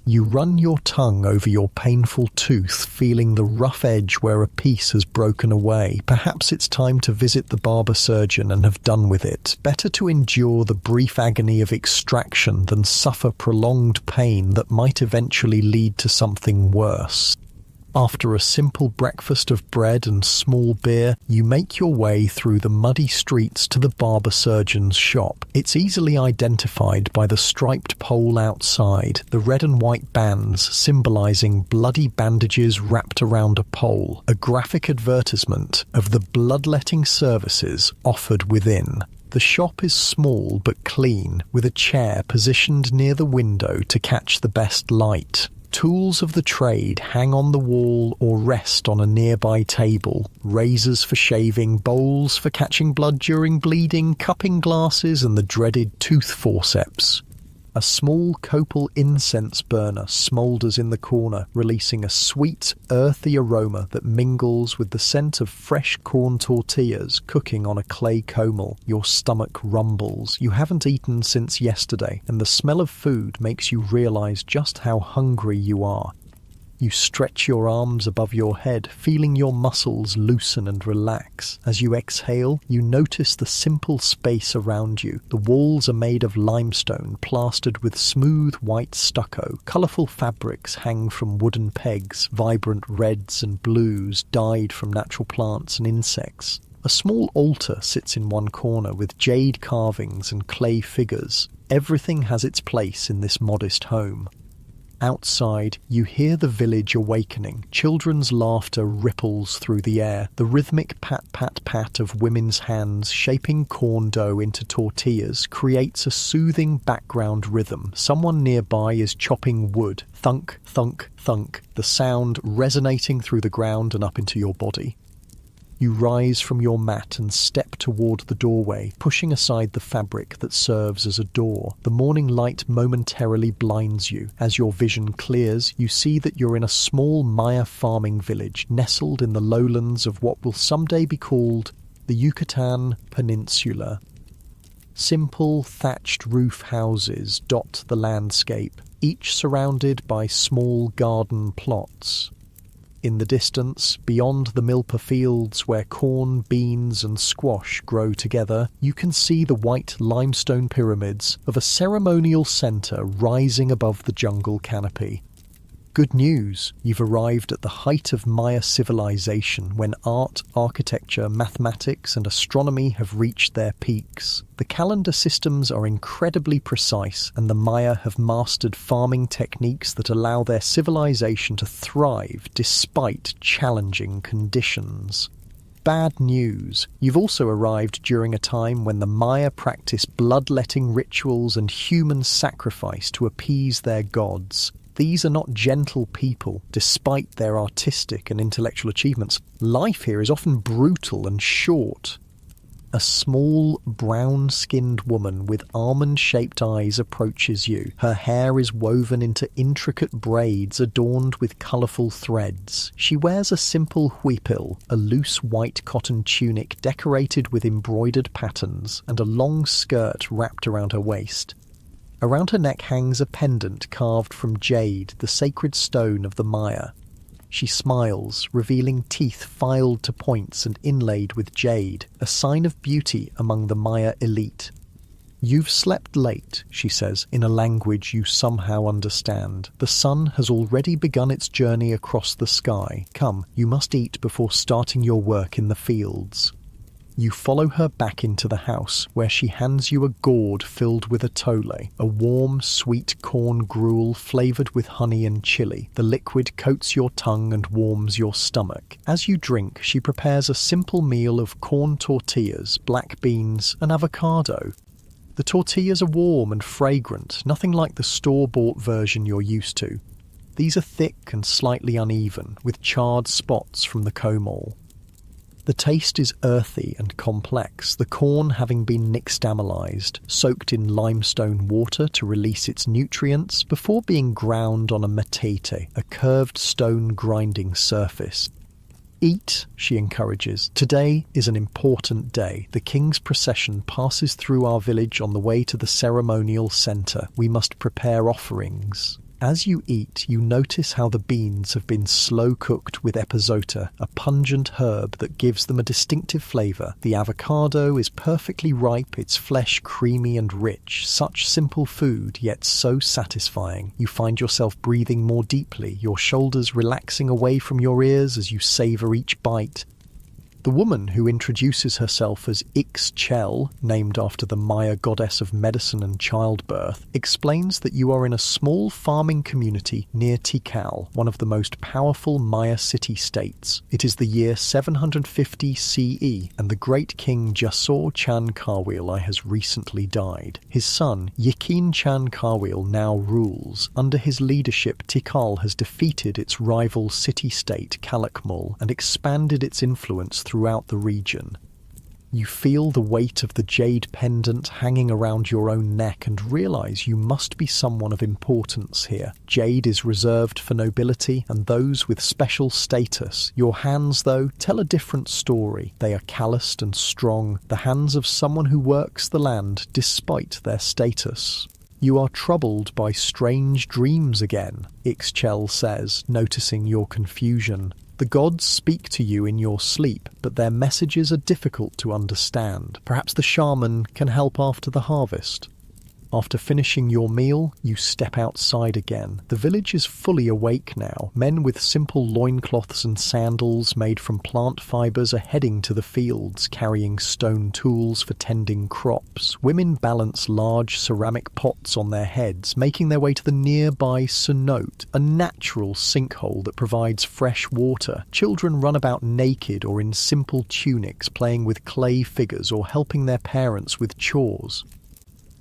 [SPEAKER 1] You run your tongue over your painful tooth, feeling the rough edge where a piece has broken away. Perhaps it's time to visit the barber surgeon and have done with it. Better to endure the brief agony of extraction than suffer prolonged pain that might eventually lead to something worse. After a simple breakfast of bread and small beer, you make your way through the muddy streets to the barber surgeon's shop. It's easily identified by the striped pole outside, the red and white bands symbolising bloody bandages wrapped around a pole, a graphic advertisement of the bloodletting services offered within. The shop is small but clean, with a chair positioned near the window to catch the best light. Tools of the trade hang on the wall or rest on a nearby table. Razors for shaving, bowls for catching blood during bleeding, cupping glasses, and the dreaded tooth forceps. A small copal incense burner smoulders in the corner, releasing a sweet, earthy aroma that mingles with the scent of fresh corn tortillas cooking on a clay comal. Your stomach rumbles. You haven't eaten since yesterday, and the smell of food makes you realize just how hungry you are. You stretch your arms above your head, feeling your muscles loosen and relax. As you exhale, you notice the simple space around you. The walls are made of limestone, plastered with smooth white stucco. Colourful fabrics hang from wooden pegs, vibrant reds and blues dyed from natural plants and insects. A small altar sits in one corner with jade carvings and clay figures. Everything has its place in this modest home. Outside, you hear the village awakening. Children's laughter ripples through the air. The rhythmic pat-pat-pat of women's hands shaping corn dough into tortillas creates a soothing background rhythm. Someone nearby is chopping wood. Thunk, thunk, thunk, the sound resonating through the ground and up into your body. You rise from your mat and step toward the doorway, pushing aside the fabric that serves as a door. The morning light momentarily blinds you. As your vision clears, you see that you're in a small Maya farming village, nestled in the lowlands of what will someday be called the Yucatan Peninsula. Simple thatched roof houses dot the landscape, each surrounded by small garden plots. In the distance, beyond the milpa fields where corn, beans and squash grow together, you can see the white limestone pyramids of a ceremonial centre rising above the jungle canopy. Good news, you've arrived at the height of Maya civilization when art, architecture, mathematics and astronomy have reached their peaks. The calendar systems are incredibly precise, and the Maya have mastered farming techniques that allow their civilization to thrive despite challenging conditions. Bad news, you've also arrived during a time when the Maya practiced bloodletting rituals and human sacrifice to appease their gods. These are not gentle people, despite their artistic and intellectual achievements. Life here is often brutal and short. A small, brown-skinned woman with almond-shaped eyes approaches you. Her hair is woven into intricate braids adorned with colourful threads. She wears a simple huipil, a loose white cotton tunic decorated with embroidered patterns, and a long skirt wrapped around her waist. Around her neck hangs a pendant carved from jade, the sacred stone of the Maya. She smiles, revealing teeth filed to points and inlaid with jade, a sign of beauty among the Maya elite. "You've slept late," she says, in a language you somehow understand. "The sun has already begun its journey across the sky. Come, you must eat before starting your work in the fields." You follow her back into the house, where she hands you a gourd filled with atole, a warm, sweet corn gruel flavoured with honey and chili. The liquid coats your tongue and warms your stomach. As you drink, she prepares a simple meal of corn tortillas, black beans, and avocado. The tortillas are warm and fragrant, nothing like the store-bought version you're used to. These are thick and slightly uneven, with charred spots from the comal. The taste is earthy and complex, the corn having been nixtamalized, soaked in limestone water to release its nutrients before being ground on a matete, a curved stone grinding surface. "Eat," she encourages. "Today is an important day. The king's procession passes through our village on the way to the ceremonial centre. We must prepare offerings." As you eat, you notice how the beans have been slow-cooked with epizota, a pungent herb that gives them a distinctive flavour. The avocado is perfectly ripe, its flesh creamy and rich. Such simple food, yet so satisfying. You find yourself breathing more deeply, your shoulders relaxing away from your ears as you savour each bite. The woman, who introduces herself as Ixchel, named after the Maya goddess of medicine and childbirth, explains that you are in a small farming community near Tikal, one of the most powerful Maya city-states. It is the year 750 CE, and the great king Jasor Chan Karwil has recently died. His son, Yikin Chan Karwil, now rules. Under his leadership, Tikal has defeated its rival city-state Kalakmul and expanded its influence throughout the region. You feel the weight of the jade pendant hanging around your own neck and realize you must be someone of importance here. Jade is reserved for nobility and those with special status. Your hands, though, tell a different story. They are calloused and strong, the hands of someone who works the land despite their status. You are troubled by strange dreams again, Ixchel says, noticing your confusion. The gods speak to you in your sleep, but their messages are difficult to understand. Perhaps the shaman can help after the harvest. After finishing your meal, you step outside again. The village is fully awake now. Men with simple loincloths and sandals made from plant fibres are heading to the fields, carrying stone tools for tending crops. Women balance large ceramic pots on their heads, making their way to the nearby cenote, a natural sinkhole that provides fresh water. Children run about naked or in simple tunics, playing with clay figures or helping their parents with chores.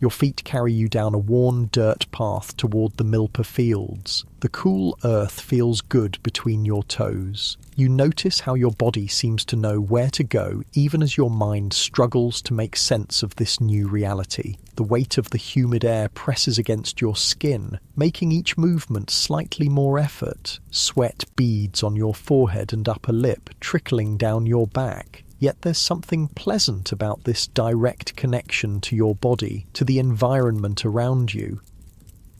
[SPEAKER 1] Your feet carry you down a worn dirt path toward the Milpa fields. The cool earth feels good between your toes. You notice how your body seems to know where to go, even as your mind struggles to make sense of this new reality. The weight of the humid air presses against your skin, making each movement slightly more effort. Sweat beads on your forehead and upper lip, trickling down your back. Yet there's something pleasant about this direct connection to your body, to the environment around you.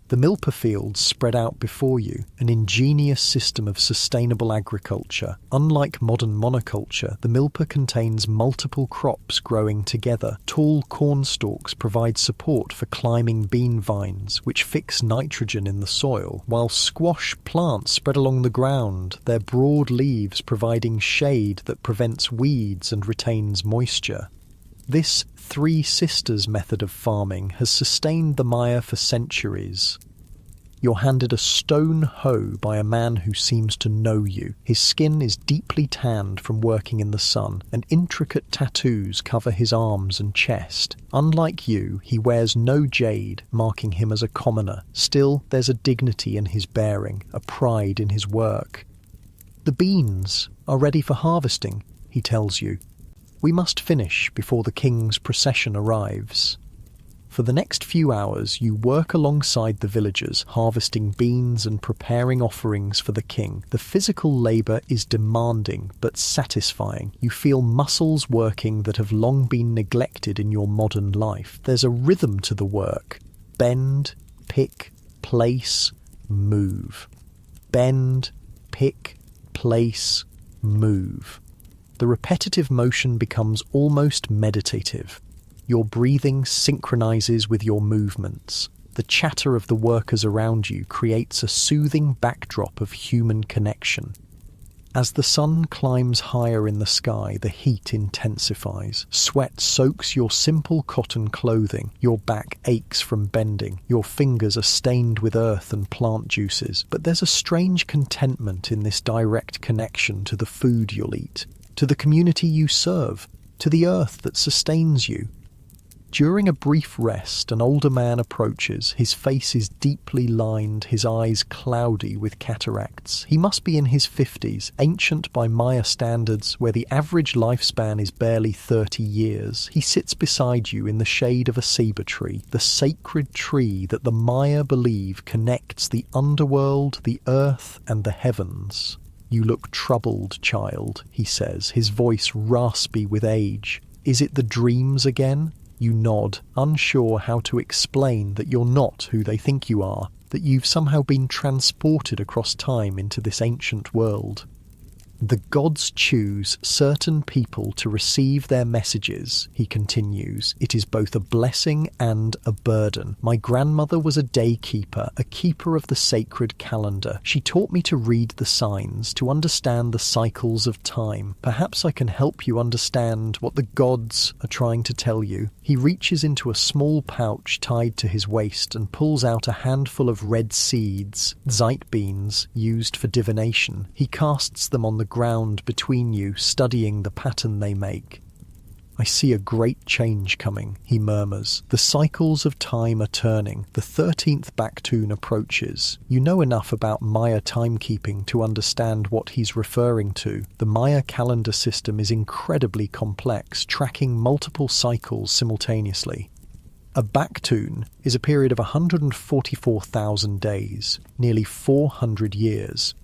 [SPEAKER 1] The Milpa fields spread out before you, an ingenious system of sustainable agriculture. Unlike modern monoculture, the Milpa contains multiple crops growing together. Tall corn stalks provide support for climbing bean vines, which fix nitrogen in the soil, while squash plants spread along the ground, their broad leaves providing shade that prevents weeds and retains moisture. This Three Sisters method of farming has sustained the Maya for centuries. You're handed a stone hoe by a man who seems to know you. His skin is deeply tanned from working in the sun, and intricate tattoos cover his arms and chest. Unlike you, he wears no jade, marking him as a commoner. Still, there's a dignity in his bearing, a pride in his work. The beans are ready for harvesting, he tells you. We must finish before the king's procession arrives. For the next few hours, you work alongside the villagers, harvesting beans and preparing offerings for the king. The physical labour is demanding but satisfying. You feel muscles working that have long been neglected in your modern life. There's a rhythm to the work. Bend, pick, place, move. Bend, pick, place, move. The repetitive motion becomes almost meditative. Your breathing synchronizes with your movements. The chatter of the workers around you creates a soothing backdrop of human connection. As the sun climbs higher in the sky, the heat intensifies. Sweat soaks your simple cotton clothing. Your back aches from bending. Your fingers are stained with earth and plant juices. But there's a strange contentment in this direct connection to the food you'll eat, to the community you serve, to the earth that sustains you. During a brief rest, an older man approaches. His face is deeply lined, his eyes cloudy with cataracts. He must be in his 50s, ancient by Maya standards, where the average lifespan is barely 30 years. He sits beside you in the shade of a ceiba tree, the sacred tree that the Maya believe connects the underworld, the earth, and the heavens. "You look troubled, child," he says, his voice raspy with age. "Is it the dreams again?" You nod, unsure how to explain that you're not who they think you are, that you've somehow been transported across time into this ancient world. The gods choose certain people to receive their messages, he continues. It is both a blessing and a burden. My grandmother was a day keeper, a keeper of the sacred calendar. She taught me to read the signs, to understand the cycles of time. Perhaps I can help you understand what the gods are trying to tell you. He reaches into a small pouch tied to his waist and pulls out a handful of red seeds, zeit beans, used for divination. He casts them on the ground between you, studying the pattern they make. I see a great change coming, he murmurs. The cycles of time are turning. The 13th Baktun approaches. You know enough about Maya timekeeping to understand what he's referring to. The Maya calendar system is incredibly complex, tracking multiple cycles simultaneously. A Baktun is a period of 144,000 days, nearly 400 years.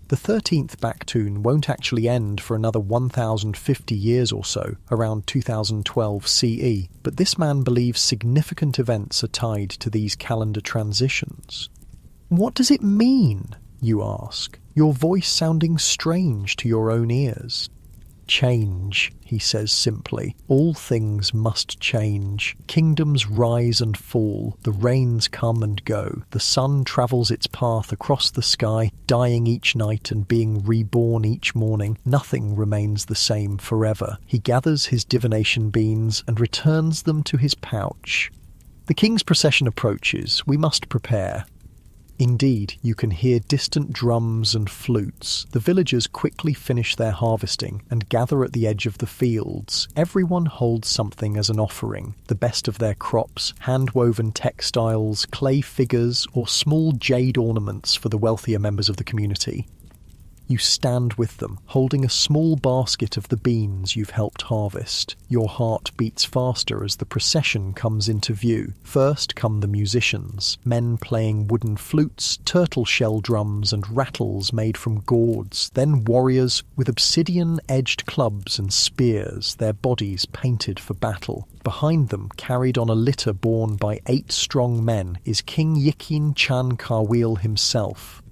[SPEAKER 1] The 13th Baktun won't actually end for another 1,050 years or so, around 2012 CE, but this man believes significant events are tied to these calendar transitions. What does it mean, you ask, your voice sounding strange to your own ears? Change, he says simply. All things must change. Kingdoms rise and fall. The rains come and go. The sun travels its path across the sky, dying each night and being reborn each morning. Nothing remains the same forever. He gathers his divination beans and returns them to his pouch. The king's procession approaches. We must prepare. Indeed, you can hear distant drums and flutes. The villagers quickly finish their harvesting and gather at the edge of the fields. Everyone holds something as an offering, the best of their crops, hand-woven textiles, clay figures, or small jade ornaments for the wealthier members of the community. You stand with them, holding a small basket of the beans you've helped harvest. Your heart beats faster as the procession comes into view. First come the musicians, men playing wooden flutes, turtle shell drums and rattles made from gourds. Then warriors with obsidian-edged clubs and spears, their bodies painted for battle. Behind them, carried on a litter borne by 8 strong men, is King Yikin Chan Karwil himself.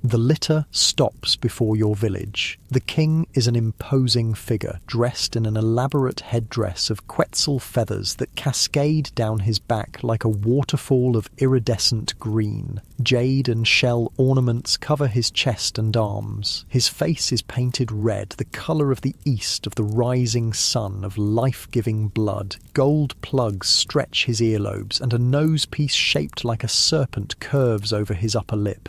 [SPEAKER 1] The litter stops before your village. The king is an imposing figure, dressed in an elaborate headdress of quetzal feathers that cascade down his back like a waterfall of iridescent green. Jade and shell ornaments cover his chest and arms. His face is painted red, the colour of the east of the rising sun of life-giving blood. Gold plugs stretch his earlobes, and a nose-piece shaped like a serpent curves over his upper lip.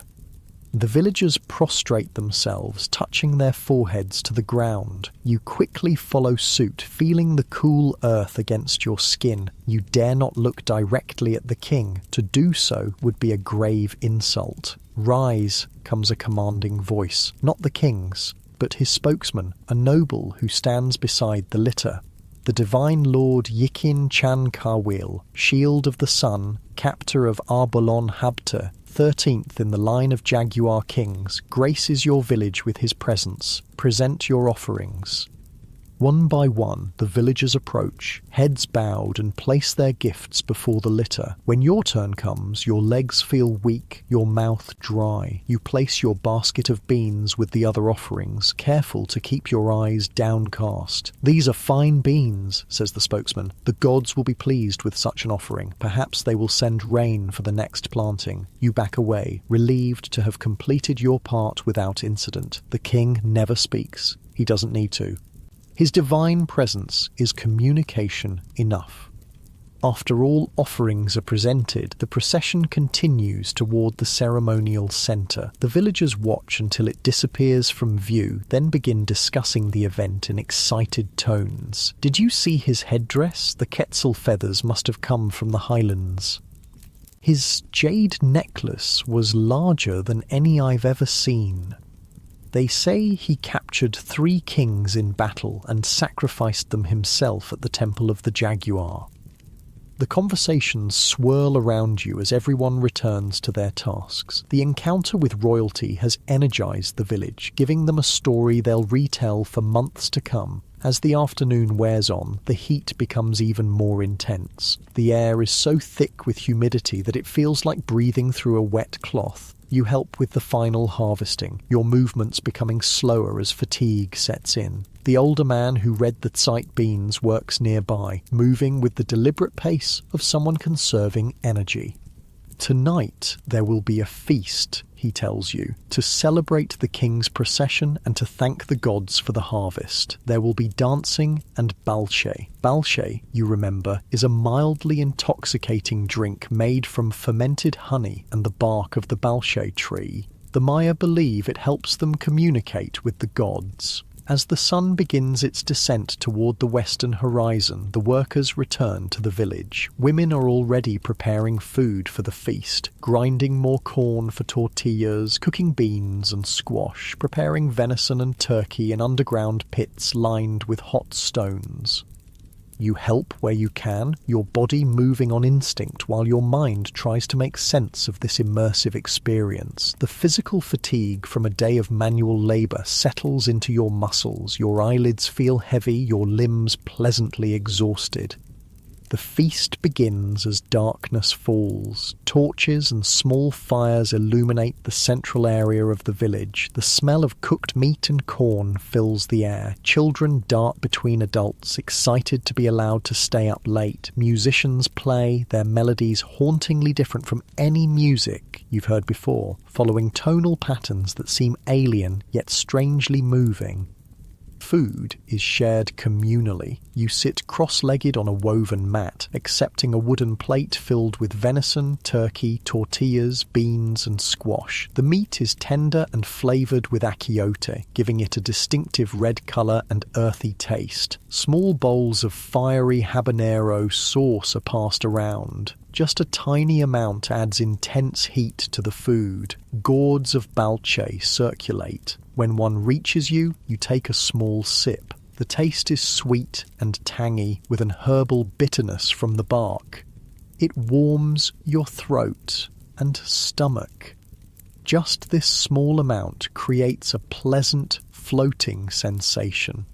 [SPEAKER 1] The villagers prostrate themselves, touching their foreheads to the ground. You quickly follow suit, feeling the cool earth against your skin. You dare not look directly at the king. To do so would be a grave insult. Rise, comes a commanding voice, not the king's, but his spokesman, a noble who stands beside the litter. The divine lord Yikin Chan Karwil, shield of the sun, captor of Arbolon Habta, 13th in the line of Jaguar kings, graces your village with his presence. Present your offerings. One by one, the villagers approach, heads bowed, and place their gifts before the litter. When your turn comes, your legs feel weak, your mouth dry. You place your basket of beans with the other offerings, careful to keep your eyes downcast. These are fine beans, says the spokesman. The gods will be pleased with such an offering. Perhaps they will send rain for the next planting. You back away, relieved to have completed your part without incident. The king never speaks. He doesn't need to. His divine presence is communication enough. After all offerings are presented, the procession continues toward the ceremonial centre. The villagers watch until it disappears from view, then begin discussing the event in excited tones. Did you see his headdress? The quetzal feathers must have come from the highlands. His jade necklace was larger than any I've ever seen. They say he captured 3 kings in battle and sacrificed them himself at the Temple of the Jaguar. The conversations swirl around you as everyone returns to their tasks. The encounter with royalty has energized the village, giving them a story they'll retell for months to come. As the afternoon wears on, the heat becomes even more intense. The air is so thick with humidity that it feels like breathing through a wet cloth. You help with the final harvesting, your movements becoming slower as fatigue sets in. The older man who read the sight beans works nearby, moving with the deliberate pace of someone conserving energy. Tonight there will be a feast, he tells you, to celebrate the king's procession and to thank the gods for the harvest. There will be dancing and balshe. Balshe, you remember, is a mildly intoxicating drink made from fermented honey and the bark of the balshe tree. The Maya believe it helps them communicate with the gods. As the sun begins its descent toward the western horizon, the workers return to the village. Women are already preparing food for the feast, grinding more corn for tortillas, cooking beans and squash, preparing venison and turkey in underground pits lined with hot stones. You help where you can, your body moving on instinct while your mind tries to make sense of this immersive experience. The physical fatigue from a day of manual labor settles into your muscles, your eyelids feel heavy, your limbs pleasantly exhausted. The feast begins as darkness falls. Torches and small fires illuminate the central area of the village. The smell of cooked meat and corn fills the air. Children dart between adults, excited to be allowed to stay up late. Musicians play, their melodies hauntingly different from any music you've heard before, following tonal patterns that seem alien yet strangely moving. Food is shared communally. You sit cross-legged on a woven mat, accepting a wooden plate filled with venison, turkey, tortillas, beans and squash. The meat is tender and flavoured with achiote, giving it a distinctive red colour and earthy taste. Small bowls of fiery habanero sauce are passed around. Just a tiny amount adds intense heat to the food. Gourds of balche circulate. When one reaches you, you take a small sip. The taste is sweet and tangy, with an herbal bitterness from the bark. It warms your throat and stomach. Just this small amount creates a pleasant, floating sensation.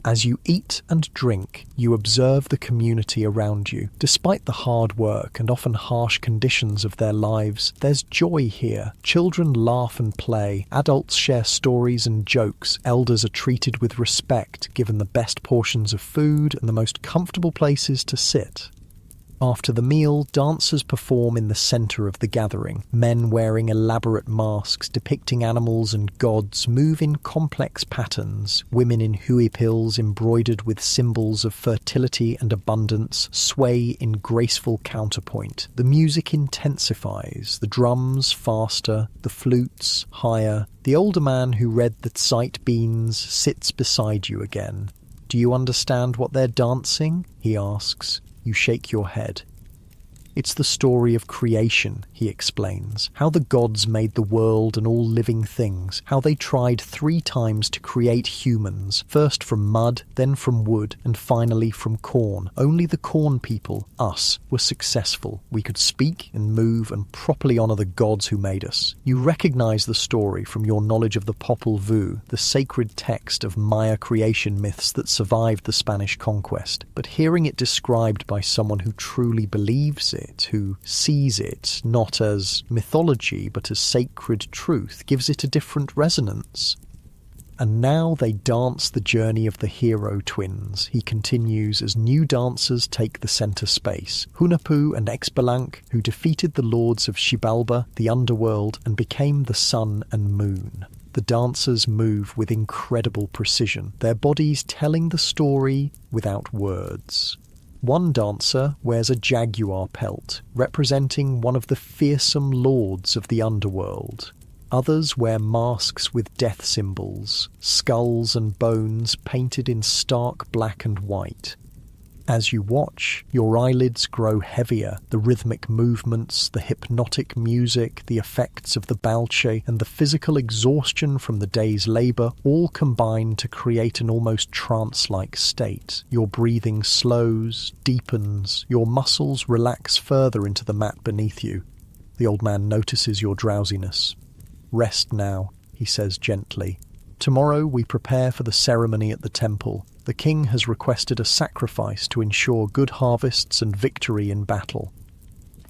[SPEAKER 1] As you eat and drink, you observe the community around you. Despite the hard work and often harsh conditions of their lives, there's joy here. Children laugh and play, adults share stories and jokes, elders are treated with respect, given the best portions of food and the most comfortable places to sit. After the meal, dancers perform in the centre of the gathering. Men wearing elaborate masks depicting animals and gods move in complex patterns. Women in huipils embroidered with symbols of fertility and abundance sway in graceful counterpoint. The music intensifies, the drums faster, the flutes higher. The older man who read the sight beans sits beside you again. "Do you understand what they're dancing?" he asks. You shake your head. "It's the story of creation," he explains. "How the gods made the world and all living things. How they tried 3 times to create humans. First from mud, then from wood, and finally from corn. Only the corn people, us, were successful. We could speak and move and properly honor the gods who made us." You recognize the story from your knowledge of the Popol Vuh, the sacred text of Maya creation myths that survived the Spanish conquest. But hearing it described by someone who truly believes it, who sees it not as mythology but as sacred truth, gives it a different resonance. "And now they dance the journey of the hero twins," he continues as new dancers take the centre space. Hunahpu and Expelanque, who defeated the lords of Xibalba, the underworld, and became the sun and moon. The dancers move with incredible precision, their bodies telling the story without words. One dancer wears a jaguar pelt, representing one of the fearsome lords of the underworld. Others wear masks with death symbols, skulls and bones painted in stark black and white. As you watch, your eyelids grow heavier. The rhythmic movements, the hypnotic music, the effects of the balche, and the physical exhaustion from the day's labor all combine to create an almost trance-like state. Your breathing slows, deepens, your muscles relax further into the mat beneath you. The old man notices your drowsiness. "Rest now," he says gently. "Tomorrow we prepare for the ceremony at the temple. The king has requested a sacrifice to ensure good harvests and victory in battle."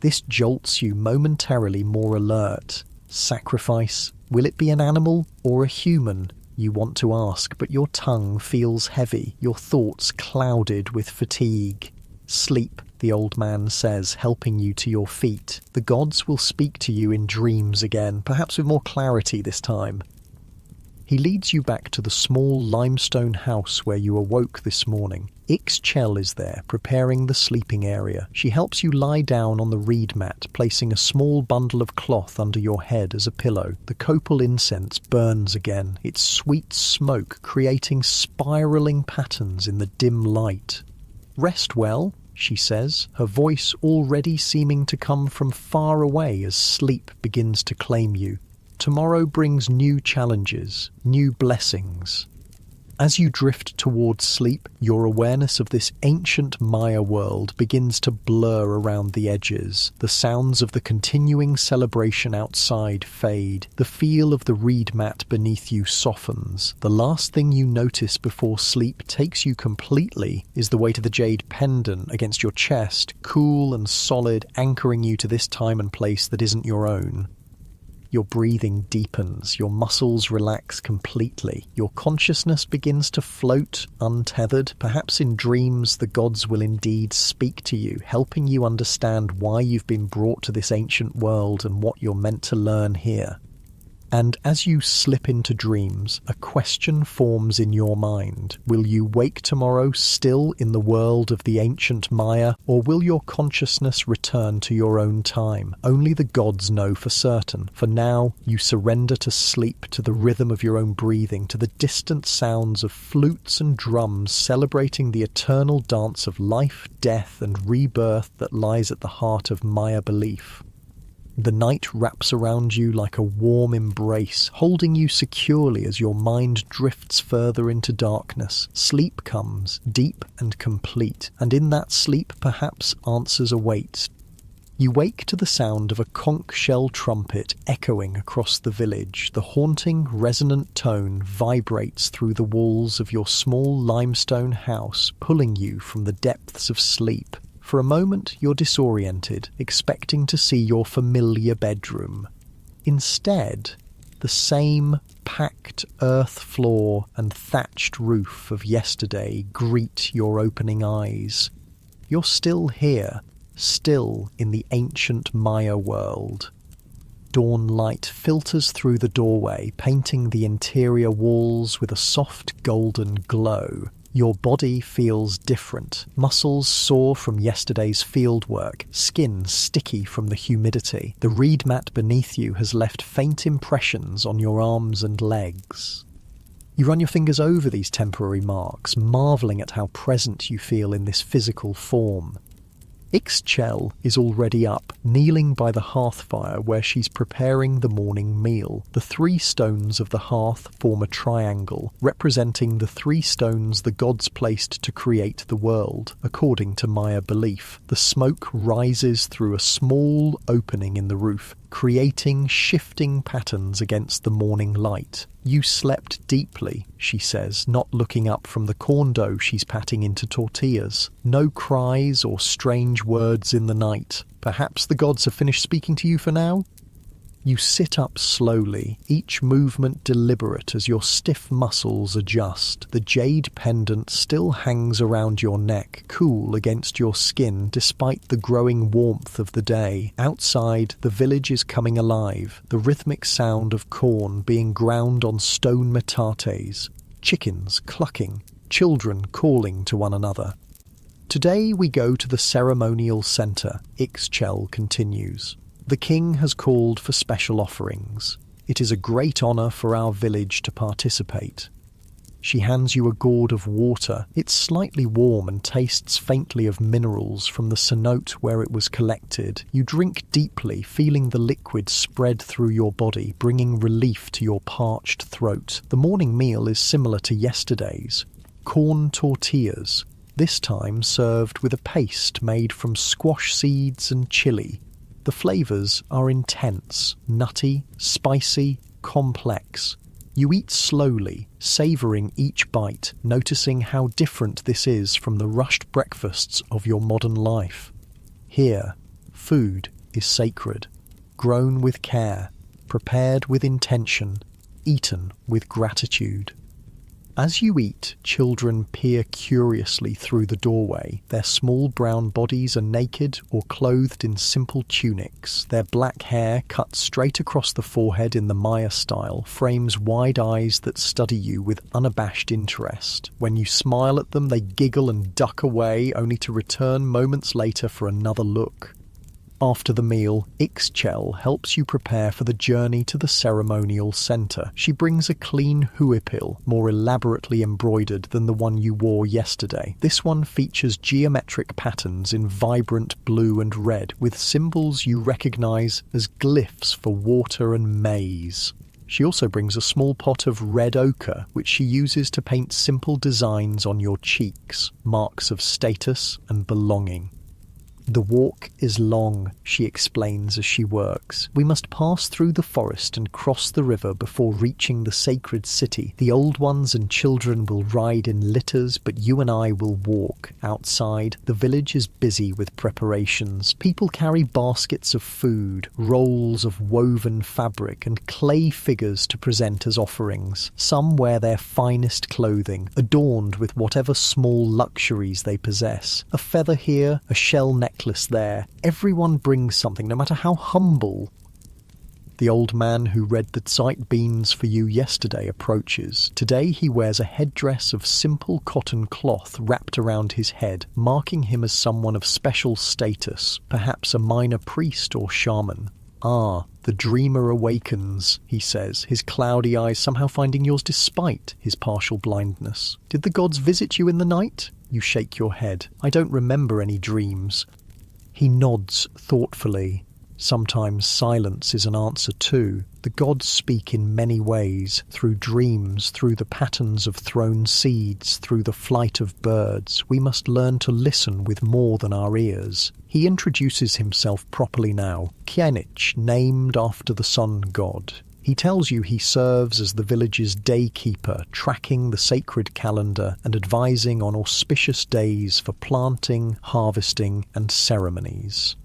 [SPEAKER 1] This jolts you momentarily more alert. Sacrifice? Will it be an animal or a human? You want to ask, but your tongue feels heavy, your thoughts clouded with fatigue. "Sleep," the old man says, helping you to your feet. "The gods will speak to you in dreams again, perhaps with more clarity this time." He leads you back to the small limestone house where you awoke this morning. Ixchel is there, preparing the sleeping area. She helps you lie down on the reed mat, placing a small bundle of cloth under your head as a pillow. The copal incense burns again, its sweet smoke creating spiraling patterns in the dim light. "Rest well," she says, her voice already seeming to come from far away as sleep begins to claim you. Tomorrow brings new challenges, new blessings. As you drift towards sleep, your awareness of this ancient Maya world begins to blur around the edges. The sounds of the continuing celebration outside fade. The feel of the reed mat beneath you softens. The last thing you notice before sleep takes you completely is the weight of the jade pendant against your chest, cool and solid, anchoring you to this time and place that isn't your own. Your breathing deepens, your muscles relax completely, your consciousness begins to float untethered. Perhaps in dreams the gods will indeed speak to you, helping you understand why you've been brought to this ancient world and what you're meant to learn here. And as you slip into dreams, a question forms in your mind. Will you wake tomorrow still in the world of the ancient Maya, or will your consciousness return to your own time? Only the gods know for certain. For now, you surrender to sleep, to the rhythm of your own breathing, to the distant sounds of flutes and drums celebrating the eternal dance of life, death, and rebirth that lies at the heart of Maya belief. The night wraps around you like a warm embrace, holding you securely as your mind drifts further into darkness. Sleep comes, deep and complete, and in that sleep perhaps answers await. You wake to the sound of a conch shell trumpet echoing across the village. The haunting, resonant tone vibrates through the walls of your small limestone house, pulling you from the depths of sleep. For a moment, you're disoriented, expecting to see your familiar bedroom. Instead, the same packed earth floor and thatched roof of yesterday greet your opening eyes. You're still here, still in the ancient Maya world. Dawn light filters through the doorway, painting the interior walls with a soft golden glow. Your body feels different. Muscles sore from yesterday's fieldwork, skin sticky from the humidity. The reed mat beneath you has left faint impressions on your arms and legs. You run your fingers over these temporary marks, marvelling at how present you feel in this physical form. Ixchel is already up, kneeling by the hearth fire where she's preparing the morning meal. The 3 stones of the hearth form a triangle, representing the 3 stones the gods placed to create the world, according to Maya belief. The smoke rises through a small opening in the roof, creating shifting patterns against the morning light. "You slept deeply," she says, not looking up from the corn dough she's patting into tortillas. No cries or strange words in the night. Perhaps the gods have finished speaking to you for now? You sit up slowly, each movement deliberate as your stiff muscles adjust. The jade pendant still hangs around your neck, cool against your skin despite the growing warmth of the day. Outside, the village is coming alive, the rhythmic sound of corn being ground on stone metates, chickens clucking, children calling to one another. Today we go to the ceremonial centre, Ixchel continues. The king has called for special offerings. It is a great honour for our village to participate. She hands you a gourd of water. It's slightly warm and tastes faintly of minerals from the cenote where it was collected. You drink deeply, feeling the liquid spread through your body, bringing relief to your parched throat. The morning meal is similar to yesterday's. Corn tortillas, this time served with a paste made from squash seeds and chili. The flavours are intense, nutty, spicy, complex. You eat slowly, savouring each bite, noticing how different this is from the rushed breakfasts of your modern life. Here, food is sacred, grown with care, prepared with intention, eaten with gratitude. As you eat, children peer curiously through the doorway. Their small brown bodies are naked or clothed in simple tunics. Their black hair, cut straight across the forehead in the Maya style, frames wide eyes that study you with unabashed interest. When you smile at them, they giggle and duck away, only to return moments later for another look. After the meal, Ixchel helps you prepare for the journey to the ceremonial centre. She brings a clean huipil, more elaborately embroidered than the one you wore yesterday. This one features geometric patterns in vibrant blue and red, with symbols you recognise as glyphs for water and maize. She also brings a small pot of red ochre, which she uses to paint simple designs on your cheeks, marks of status and belonging. The walk is long, she explains as she works. We must pass through the forest and cross the river before reaching the sacred city. The old ones and children will ride in litters, but you and I will walk. Outside, the village is busy with preparations. People carry baskets of food, rolls of woven fabric, and clay figures to present as offerings. Some wear their finest clothing, adorned with whatever small luxuries they possess. A feather here, a shell necklace there. Everyone brings something, no matter how humble. The old man who read the sight beans for you yesterday approaches. Today he wears a headdress of simple cotton cloth wrapped around his head, marking him as someone of special status, perhaps a minor priest or shaman. "Ah, the dreamer awakens," he says, his cloudy eyes somehow finding yours despite his partial blindness. "Did the gods visit you in the night?" You shake your head. "I don't remember any dreams." He nods thoughtfully. Sometimes silence is an answer too. The gods speak in many ways, through dreams, through the patterns of thrown seeds, through the flight of birds. We must learn to listen with more than our ears. He introduces himself properly now. Kienich, named after the sun god. He tells you he serves as the village's daykeeper, tracking the sacred calendar and advising on auspicious days for planting, harvesting, and ceremonies.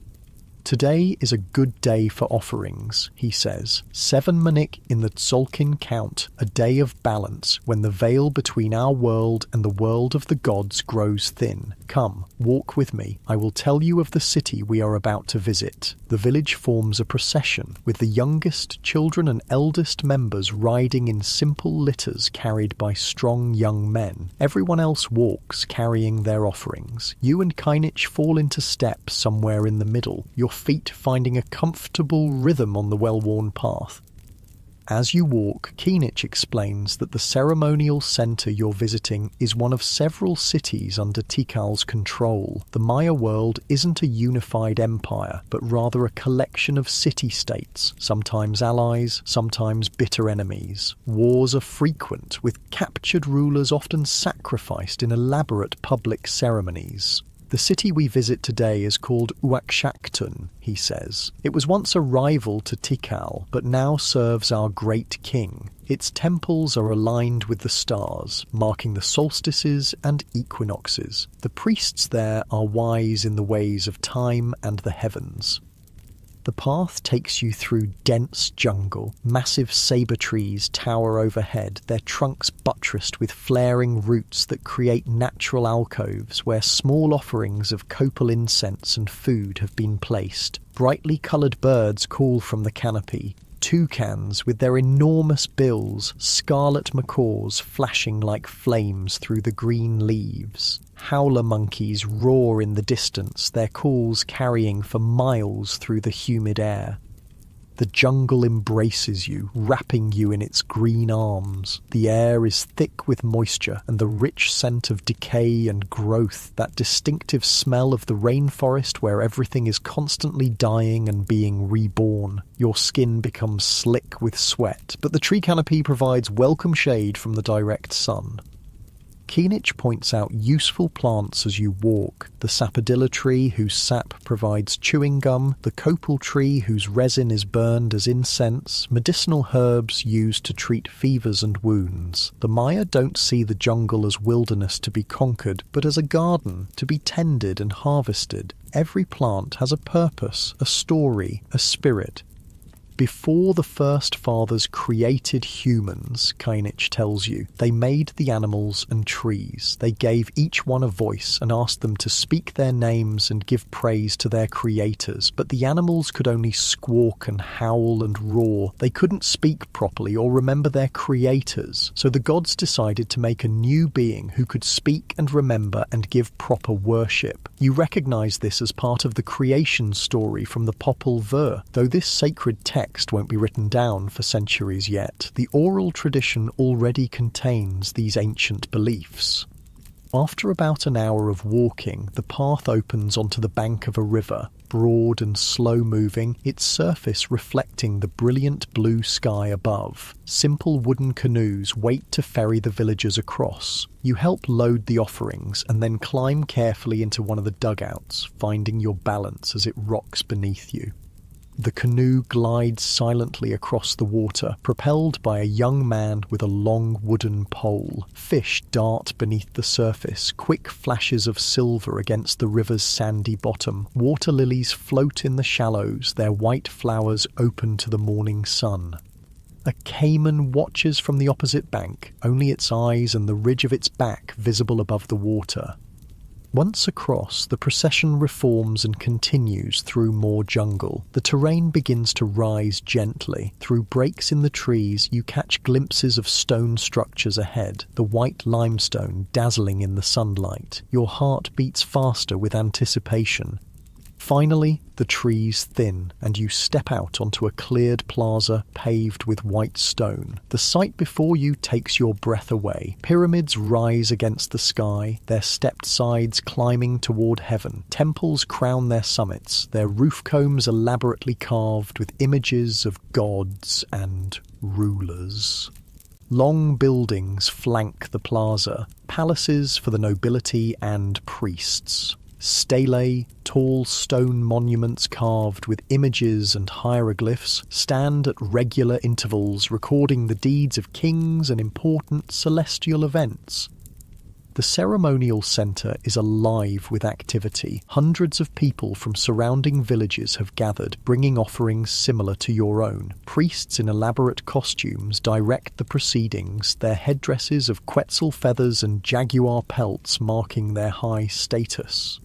[SPEAKER 1] "Today is a good day for offerings," he says. 7 Manik in the Tzolkin count, a day of balance, when the veil between our world and the world of the gods grows thin. Come, walk with me. I will tell you of the city we are about to visit. The village forms a procession, with the youngest children and eldest members riding in simple litters carried by strong young men. Everyone else walks, carrying their offerings. You and Kainich fall into step somewhere in the middle, your feet finding a comfortable rhythm on the well-worn path. As you walk, Kienich explains that the ceremonial centre you're visiting is one of several cities under Tikal's control. The Maya world isn't a unified empire, but rather a collection of city-states, sometimes allies, sometimes bitter enemies. Wars are frequent, with captured rulers often sacrificed in elaborate public ceremonies. The city we visit today is called Uakshaktun, he says. It was once a rival to Tikal, but now serves our great king. Its temples are aligned with the stars, marking the solstices and equinoxes. The priests there are wise in the ways of time and the heavens. The path takes you through dense jungle. Massive sabre trees tower overhead, their trunks buttressed with flaring roots that create natural alcoves where small offerings of copal incense and food have been placed. Brightly coloured birds call from the canopy. Toucans with their enormous bills, scarlet macaws flashing like flames through the green leaves. Howler monkeys roar in the distance, their calls carrying for miles through the humid air. The jungle embraces you, wrapping you in its green arms. The air is thick with moisture and the rich scent of decay and growth, that distinctive smell of the rainforest where everything is constantly dying and being reborn. Your skin becomes slick with sweat, but the tree canopy provides welcome shade from the direct sun. Kienich points out useful plants as you walk: the sapodilla tree whose sap provides chewing gum, the copal tree whose resin is burned as incense, medicinal herbs used to treat fevers and wounds. The Maya don't see the jungle as wilderness to be conquered, but as a garden to be tended and harvested. Every plant has a purpose, a story, a spirit. Before the first fathers created humans, Kainich tells you, they made the animals and trees. They gave each one a voice and asked them to speak their names and give praise to their creators. But the animals could only squawk and howl and roar. They couldn't speak properly or remember their creators. So the gods decided to make a new being who could speak and remember and give proper worship. You recognize this as part of the creation story from the Popol Vuh. Though this sacred text won't be written down for centuries yet, the oral tradition already contains these ancient beliefs. After about an hour of walking, the path opens onto the bank of a river, broad and slow-moving, its surface reflecting the brilliant blue sky above. Simple wooden canoes wait to ferry the villagers across. You help load the offerings and then climb carefully into one of the dugouts, finding your balance as it rocks beneath you. The canoe glides silently across the water, propelled by a young man with a long wooden pole. Fish dart beneath the surface, quick flashes of silver against the river's sandy bottom. Water lilies float in the shallows, their white flowers open to the morning sun. A caiman watches from the opposite bank, only its eyes and the ridge of its back visible above the water. Once across, the procession reforms and continues through more jungle. The terrain begins to rise gently. Through breaks in the trees, you catch glimpses of stone structures ahead, the white limestone dazzling in the sunlight. Your heart beats faster with anticipation. Finally, the trees thin, and you step out onto a cleared plaza paved with white stone. The sight before you takes your breath away. Pyramids rise against the sky, their stepped sides climbing toward heaven. Temples crown their summits, their roof combs elaborately carved with images of gods and rulers. Long buildings flank the plaza, palaces for the nobility and priests. Stelae, tall stone monuments carved with images and hieroglyphs, stand at regular intervals recording the deeds of kings and important celestial events. The ceremonial centre is alive with activity. Hundreds of people from surrounding villages have gathered, bringing offerings similar to your own. Priests in elaborate costumes direct the proceedings, their headdresses of quetzal feathers and jaguar pelts marking their high status.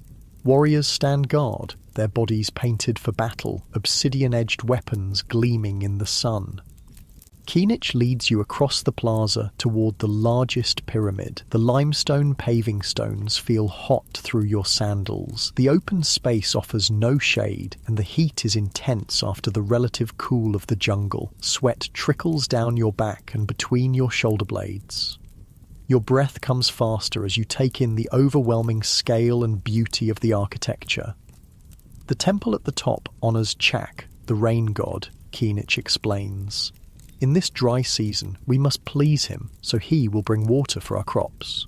[SPEAKER 1] Warriors stand guard, their bodies painted for battle, obsidian-edged weapons gleaming in the sun. Kainich leads you across the plaza toward the largest pyramid. The limestone paving stones feel hot through your sandals. The open space offers no shade, and the heat is intense after the relative cool of the jungle. Sweat trickles down your back and between your shoulder blades. Your breath comes faster as you take in the overwhelming scale and beauty of the architecture. The temple at the top honors Chak, the rain god, Kainich explains. In this dry season, we must please him, so he will bring water for our crops.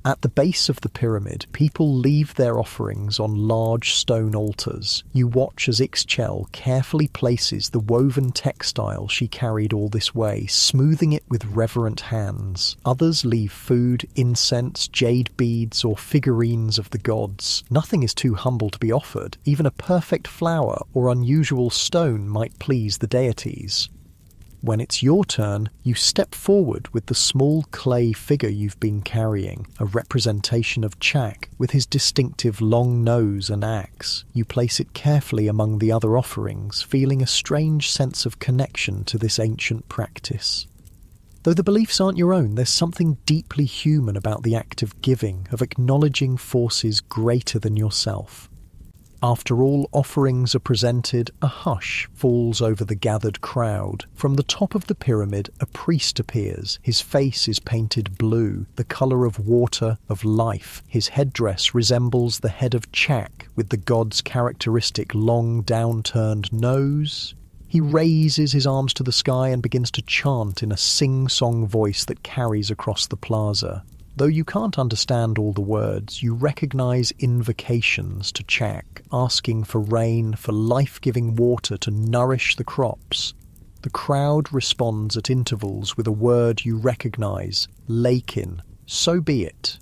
[SPEAKER 1] At the base of the pyramid, people leave their offerings on large stone altars. You watch as Ixchel carefully places the woven textile she carried all this way, smoothing it with reverent hands. Others leave food, incense, jade beads, or figurines of the gods. Nothing is too humble to be offered. Even a perfect flower or unusual stone might please the deities. When it's your turn, you step forward with the small clay figure you've been carrying, a representation of Chak with his distinctive long nose and axe. You place it carefully among the other offerings, feeling a strange sense of connection to this ancient practice. Though the beliefs aren't your own, there's something deeply human about the act of giving, of acknowledging forces greater than yourself. After all offerings are presented, a hush falls over the gathered crowd. From the top of the pyramid, a priest appears. His face is painted blue, the colour of water, of life. His headdress resembles the head of Chak, with the god's characteristic long downturned nose. He raises his arms to the sky and begins to chant in a sing-song voice that carries across the plaza. Though you can't understand all the words, you recognize invocations to Chak, asking for rain, for life-giving water to nourish the crops. The crowd responds at intervals with a word you recognize, Lakin. So be it.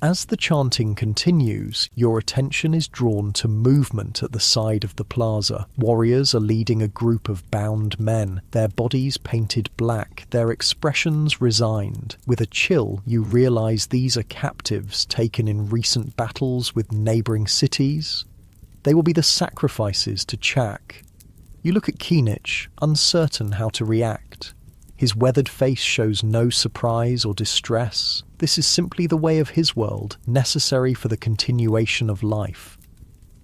[SPEAKER 1] As the chanting continues, your attention is drawn to movement at the side of the plaza. Warriors are leading a group of bound men, their bodies painted black, their expressions resigned. With a chill, you realize these are captives taken in recent battles with neighboring cities. They will be the sacrifices to Chak. You look at Keenich, uncertain how to react. His weathered face shows no surprise or distress. This is simply the way of his world, necessary for the continuation of life.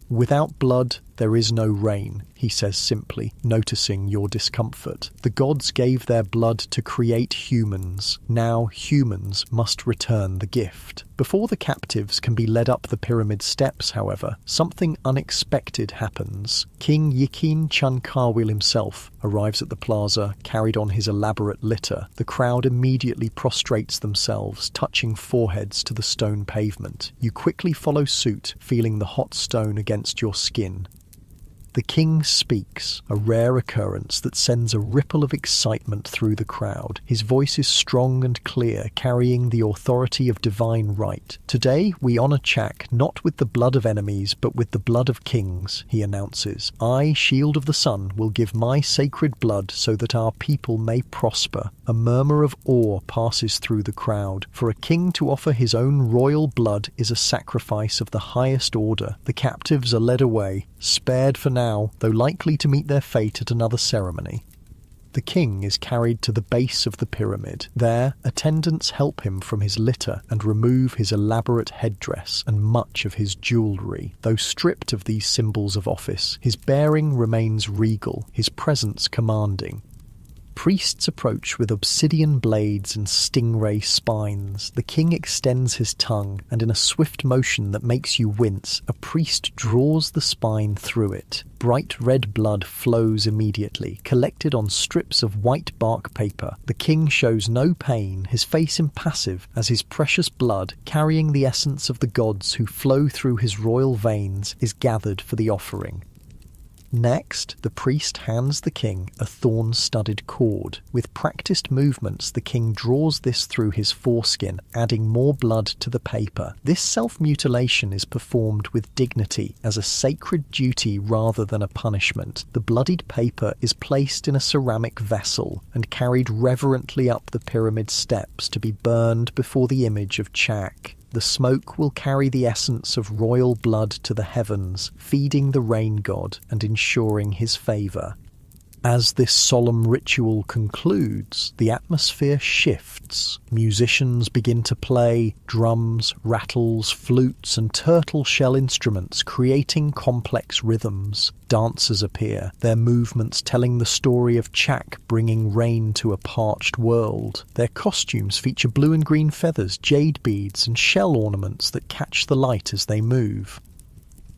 [SPEAKER 1] Without blood, there is no rain, he says simply, noticing your discomfort. The gods gave their blood to create humans. Now humans must return the gift. Before the captives can be led up the pyramid steps, however, something unexpected happens. King Yikin Chankarwil himself arrives at the plaza, carried on his elaborate litter. The crowd immediately prostrates themselves, touching foreheads to the stone pavement. You quickly follow suit, feeling the hot stone against your skin. The king speaks, a rare occurrence that sends a ripple of excitement through the crowd. His voice is strong and clear, carrying the authority of divine right. Today we honor Chak not with the blood of enemies, but with the blood of kings, he announces. I, Shield of the Sun, will give my sacred blood so that our people may prosper. A murmur of awe passes through the crowd. For a king to offer his own royal blood is a sacrifice of the highest order. The captives are led away, spared for now, though likely to meet their fate at another ceremony. The king is carried to the base of the pyramid. There, attendants help him from his litter and remove his elaborate headdress and much of his jewellery. Though stripped of these symbols of office, his bearing remains regal, his presence commanding. Priests approach with obsidian blades and stingray spines. The king extends his tongue, and in a swift motion that makes you wince, a priest draws the spine through it. Bright red blood flows immediately, collected on strips of white bark paper. The king shows no pain, his face impassive, as his precious blood, carrying the essence of the gods who flow through his royal veins, is gathered for the offering. Next, the priest hands the king a thorn-studded cord. With practiced movements, the king draws this through his foreskin, adding more blood to the paper. This self-mutilation is performed with dignity, as a sacred duty rather than a punishment. The bloodied paper is placed in a ceramic vessel and carried reverently up the pyramid steps to be burned before the image of Chak. The smoke will carry the essence of royal blood to the heavens, feeding the rain god and ensuring his favour. As this solemn ritual concludes, the atmosphere shifts. Musicians begin to play, drums, rattles, flutes, and turtle shell instruments, creating complex rhythms. Dancers appear, their movements telling the story of Chak bringing rain to a parched world. Their costumes feature blue and green feathers, jade beads, and shell ornaments that catch the light as they move.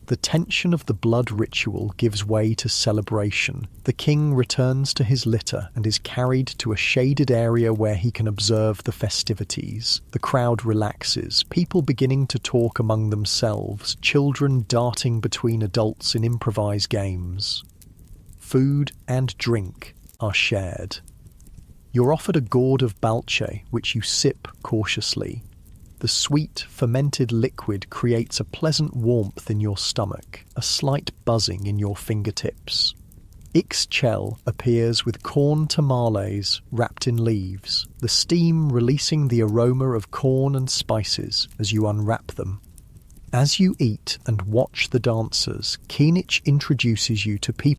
[SPEAKER 1] The tension of the blood ritual gives way to celebration. The king returns to his litter and is carried to a shaded area where he can observe the festivities. The crowd relaxes, people beginning to talk among themselves, children darting between adults in improvised games. Food and drink are shared. You're offered a gourd of balche, which you sip cautiously. The sweet, fermented liquid creates a pleasant warmth in your stomach, a slight buzzing in your fingertips. Ixchel appears with corn tamales wrapped in leaves, the steam releasing the aroma of corn and spices as you unwrap them. As you eat and watch the dancers, Keenich introduces you to people